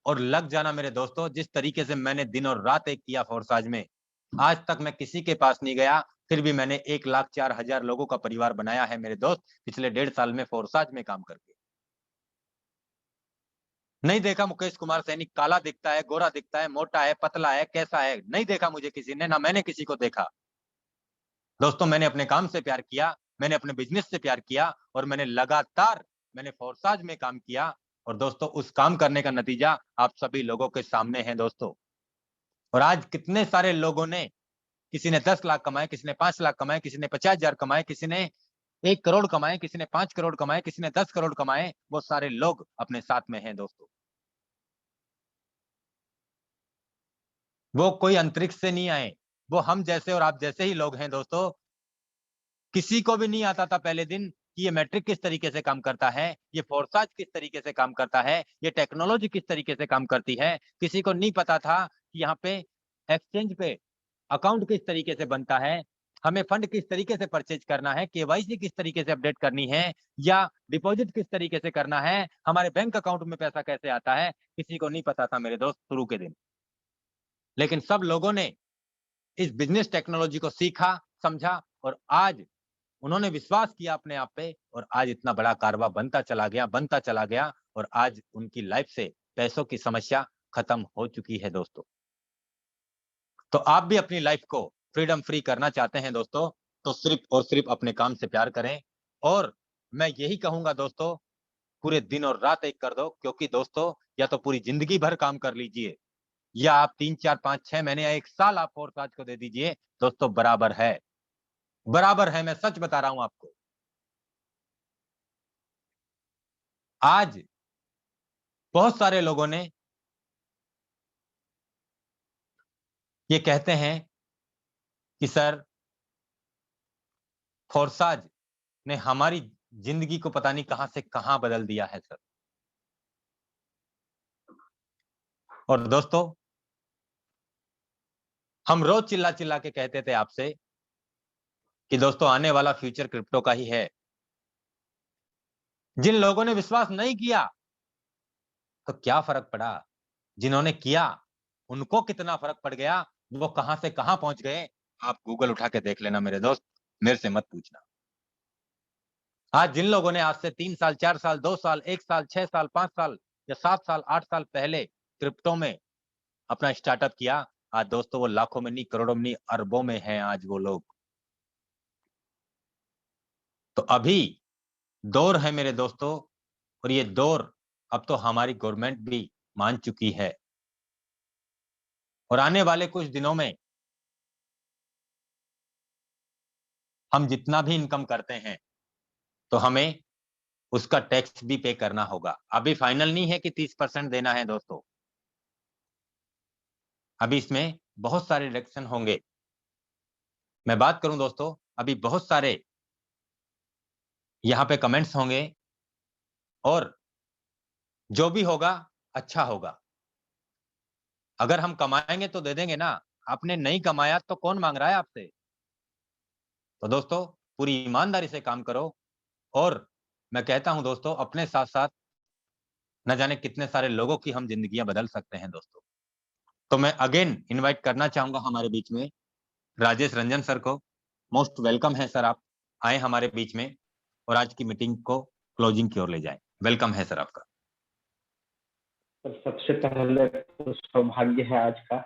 और लग जाना मेरे दोस्तों। जिस तरीके से मैंने दिन और रात एक किया फोर्साज में, आज तक मैं किसी के पास नहीं गया, फिर भी मैंने 1,04,000 लोगों का परिवार बनाया है मेरे दोस्त, पिछले 1.5 साल में फोर्साज में काम करके। नहीं देखा मुकेश कुमार सैनी काला दिखता है, गोरा दिखता है, मोटा है, पतला है, कैसा है, नहीं देखा मुझे किसी ने, ना मैंने किसी को देखा। दोस्तों मैंने अपने काम से प्यार किया, मैंने अपने बिजनेस से प्यार किया और मैंने लगातार मैंने फोर्साज में काम किया। और दोस्तों उस काम करने का नतीजा आप सभी लोगों के सामने है दोस्तों। और आज कितने सारे लोगों ने, किसी ने 10 लाख कमाए, किसी ने 5 लाख कमाए, किसी ने 50,000 कमाए, किसी ने 1 करोड़ कमाए, किसी ने 5 करोड़ कमाए, किसी ने 10 करोड़ कमाए, वो सारे लोग अपने साथ में हैं दोस्तों। वो कोई अंतरिक्ष से नहीं आए, वो हम जैसे और आप जैसे ही लोग हैं दोस्तों। किसी को भी नहीं आता था पहले दिन कि ये मैट्रिक किस तरीके से काम करता है, ये फोर्साज किस तरीके से काम करता है, ये टेक्नोलॉजी किस तरीके से काम करती है। किसी को नहीं पता था कि यहाँ पे एक्सचेंज पे अकाउंट किस तरीके से बनता है, हमें फंड किस तरीके से परचेज करना है, केवाईसी किस तरीके से अपडेट करनी है, या डिपॉजिट किस तरीके से करना है, हमारे बैंक अकाउंट में पैसा कैसे आता है। किसी को नहीं पता था मेरे दोस्त शुरू के दिन। लेकिन सब लोगों ने इस बिजनेस टेक्नोलॉजी को सीखा, समझा और आज उन्होंने विश्वास किया अपने आप पे और आज इतना बड़ा कारवा बनता चला गया, बनता चला गया। और आज उनकी लाइफ से पैसों की समस्या खत्म हो चुकी है दोस्तों। तो आप भी अपनी लाइफ को फ्रीडम फ्री करना चाहते हैं दोस्तों, तो सिर्फ और सिर्फ अपने काम से प्यार करें। और मैं यही कहूंगा दोस्तों, पूरे दिन और रात एक कर दो, क्योंकि दोस्तों या तो पूरी जिंदगी भर काम कर लीजिए या आप 3, 4, 5, 6 महीने या 1 साल आप फोर्स को दे दीजिए दोस्तों, बराबर है, बराबर है। मैं सच बता रहा हूं आपको। आज बहुत सारे लोगों ने ये कहते हैं कि सर फोर्साज ने हमारी जिंदगी को पता नहीं कहां से कहां बदल दिया है सर। और दोस्तों हम रोज चिल्ला चिल्ला के कहते थे आपसे कि दोस्तों आने वाला फ्यूचर क्रिप्टो का ही है। जिन लोगों ने विश्वास नहीं किया तो क्या फर्क पड़ा, जिन्होंने किया उनको कितना फर्क पड़ गया, वो कहां से कहां पहुंच गए। आप गूगल उठा के देख लेना मेरे दोस्त, मेरे से मत पूछना। आज जिन लोगों ने आज से 3 साल, 4 साल, 2 साल, 1 साल, 6 साल, 5 साल या 7 साल, 8 साल पहले क्रिप्टो में अपना स्टार्टअप किया, आज दोस्तों वो लाखों में नहीं, करोड़ों में नहीं, अरबों में हैं आज वो लोग। तो अभी दौर है मेरे दोस्तों, और ये दौर अब तो हमारी गवर्नमेंट भी मान चुकी है, और आने वाले कुछ दिनों में हम जितना भी इनकम करते हैं तो हमें उसका टैक्स भी पे करना होगा। अभी फाइनल नहीं है कि 30% देना है दोस्तों, अभी इसमें बहुत सारे डिडक्शन होंगे। मैं बात करूं दोस्तों, अभी बहुत सारे यहाँ पे कमेंट्स होंगे, और जो भी होगा अच्छा होगा। अगर हम कमाएंगे तो दे देंगे ना, आपने नहीं कमाया तो कौन मांग रहा है आपसे? तो दोस्तों पूरी ईमानदारी से काम करो, और मैं कहता हूं दोस्तों, अपने साथ साथ न जाने कितने सारे लोगों की हम जिंदगियां बदल सकते हैं दोस्तों। तो मैं अगेन इनवाइट करना चाहूंगा हमारे बीच में राजेश रंजन सर को। मोस्ट वेलकम है सर, आप आए हमारे बीच में और आज की मीटिंग को क्लोजिंग की ओर ले जाएं। वेलकम है सर आपका। तो सबसे पहले तो सौभाग्य है आज का,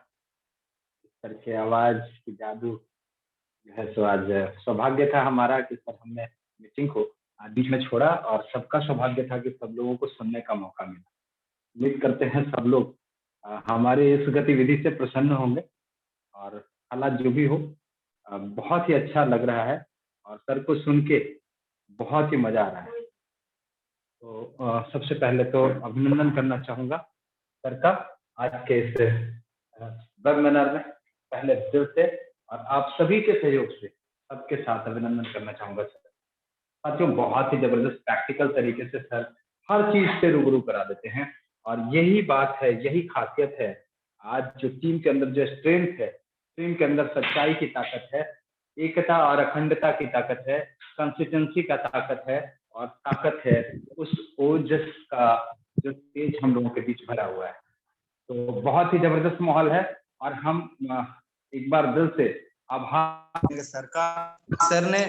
सर के आवाज की जादू जो है, सो आज सौभाग्य था हमारा कि सर हमने मीटिंग को बीच में छोड़ा, और सबका सौभाग्य था कि सब लोगों को सुनने का मौका मिला। उम्मीद करते हैं सब लोग हमारे इस गतिविधि से प्रसन्न होंगे, और हालात जो भी हो बहुत ही अच्छा लग रहा है, और सर को सुन के बहुत ही मजा आ रहा है। तो सबसे पहले तो अभिनंदन करना चाहूंगा सर का आज के इस वेबिनार में, पहले दिल से, और आप सभी के सहयोग से सबके साथ अभिनंदन करना चाहूंगा सर। साथियों, बहुत ही जबरदस्त प्रैक्टिकल तरीके से सर हर चीज से रूबरू करा देते हैं, और यही बात है, यही खासियत है आज जो टीम के अंदर जो स्ट्रेंथ है, टीम के अंदर सच्चाई की ताकत है, एकता और अखंडता की ताकत है, कंसिस्टेंसी का ताकत है, और ताकत है उस ओजस का जो तेज हम लोगों के बीच भरा हुआ है। तो बहुत ही जबरदस्त माहौल है, और हम एक बार दिल से आभार सर का। सर ने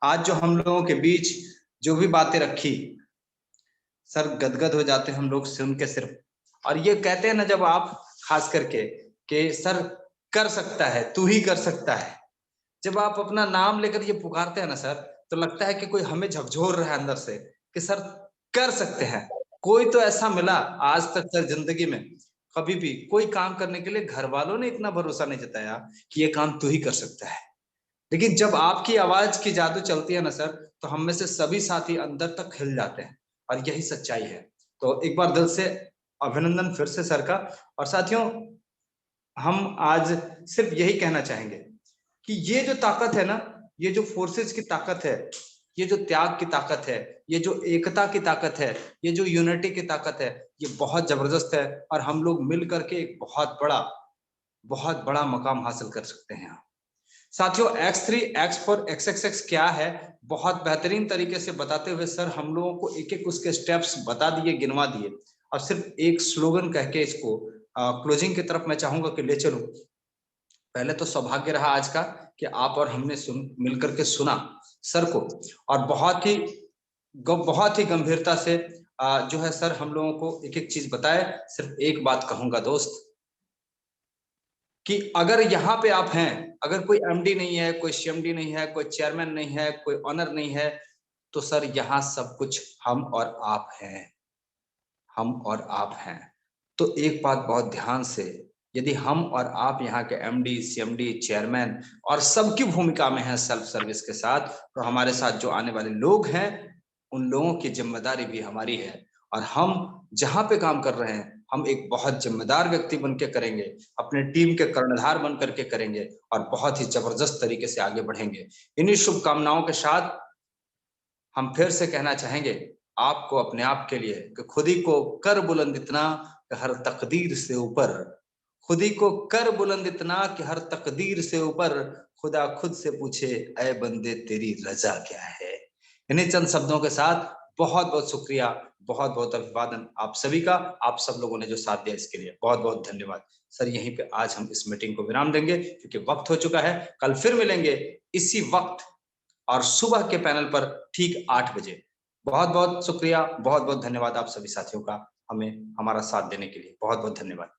आज जो हम लोगों के बीच जो भी बातें रखी, सर गदगद हो जाते हैं हम लोग सुन के सिर्फ। और ये कहते हैं ना, जब आप खास करके कि सर कर सकता है, तू ही कर सकता है, जब आप अपना नाम लेकर ये पुकारते हैं ना सर, तो लगता है कि कोई हमें झकझोर रहा है अंदर से कि सर कर सकते हैं। कोई तो ऐसा मिला आज तक सर जिंदगी में, कभी भी कोई काम करने के लिए घर वालों ने इतना भरोसा नहीं जताया कि ये काम तू ही कर सकता है, लेकिन जब आपकी आवाज की जादू चलती है ना सर, तो हम में से सभी साथी अंदर तक खिल जाते हैं, और यही सच्चाई है। तो एक बार दिल से अभिनंदन फिर से सर का। और साथियों, हम आज सिर्फ यही कहना चाहेंगे कि ये जो ताकत है ना, ये जो फोर्सेस की ताकत है, ये जो त्याग की ताकत है, ये जो एकता की ताकत है, ये जो यूनिटी की ताकत है, ये बहुत जबरदस्त है, और हम लोग मिल करके एक बहुत बड़ा मकाम हासिल कर सकते हैं। साथियों, X3 X for XXX क्या है, बहुत बेहतरीन तरीके से बताते हुए सर हम लोगों को एक एक उसके स्टेप्स बता दिए, गिनवा दिए। और सिर्फ एक स्लोगन कह के इसको क्लोजिंग की तरफ मैं चाहूंगा कि ले चलूं। पहले तो सौभाग्य रहा आज का कि आप और हमने मिलकर के सुना सर को, और बहुत ही गंभीरता से जो है सर हम लोगों को एक एक चीज बताए। सिर्फ एक बात कहूंगा दोस्त, कि अगर यहाँ पे आप हैं, अगर कोई एमडी नहीं है, कोई सीएमडी नहीं है, कोई चेयरमैन नहीं है, कोई ऑनर नहीं है, तो सर यहाँ सब कुछ हम और आप हैं, हम और आप हैं। तो एक बात बहुत ध्यान से, यदि हम और आप यहाँ के एमडी, सीएमडी, चेयरमैन और सबकी भूमिका में हैं सेल्फ सर्विस के साथ, तो हमारे साथ जो आने वाले लोग हैं, उन लोगों की जिम्मेदारी भी हमारी है। और हम जहां पे काम कर रहे हैं, हम एक बहुत जिम्मेदार व्यक्ति बन के करेंगे, अपने टीम के कर्णधार बन करके करेंगे, और बहुत ही जबरदस्त तरीके से आगे बढ़ेंगे। इन्हीं शुभकामनाओं के साथ हम फिर से कहना चाहेंगे आपको, अपने आप के लिए, कि खुद ही को कर बुलंद इतना कि हर तकदीर से ऊपर, खुद ही को कर बुलंद इतना कि हर तकदीर से ऊपर, खुदा खुद से पूछे ऐ बंदे तेरी रजा क्या है। इन्हीं चंद शब्दों के साथ बहुत बहुत शुक्रिया, बहुत बहुत अभिवादन आप सभी का। आप सब लोगों ने जो साथ दिया इसके लिए बहुत बहुत धन्यवाद। सर यहीं पे आज हम इस मीटिंग को विराम देंगे, क्योंकि वक्त हो चुका है। कल फिर मिलेंगे इसी वक्त और सुबह के पैनल पर ठीक 8 बजे। बहुत बहुत शुक्रिया, बहुत बहुत धन्यवाद आप सभी साथियों का हमें हमारा साथ देने के लिए। बहुत बहुत धन्यवाद।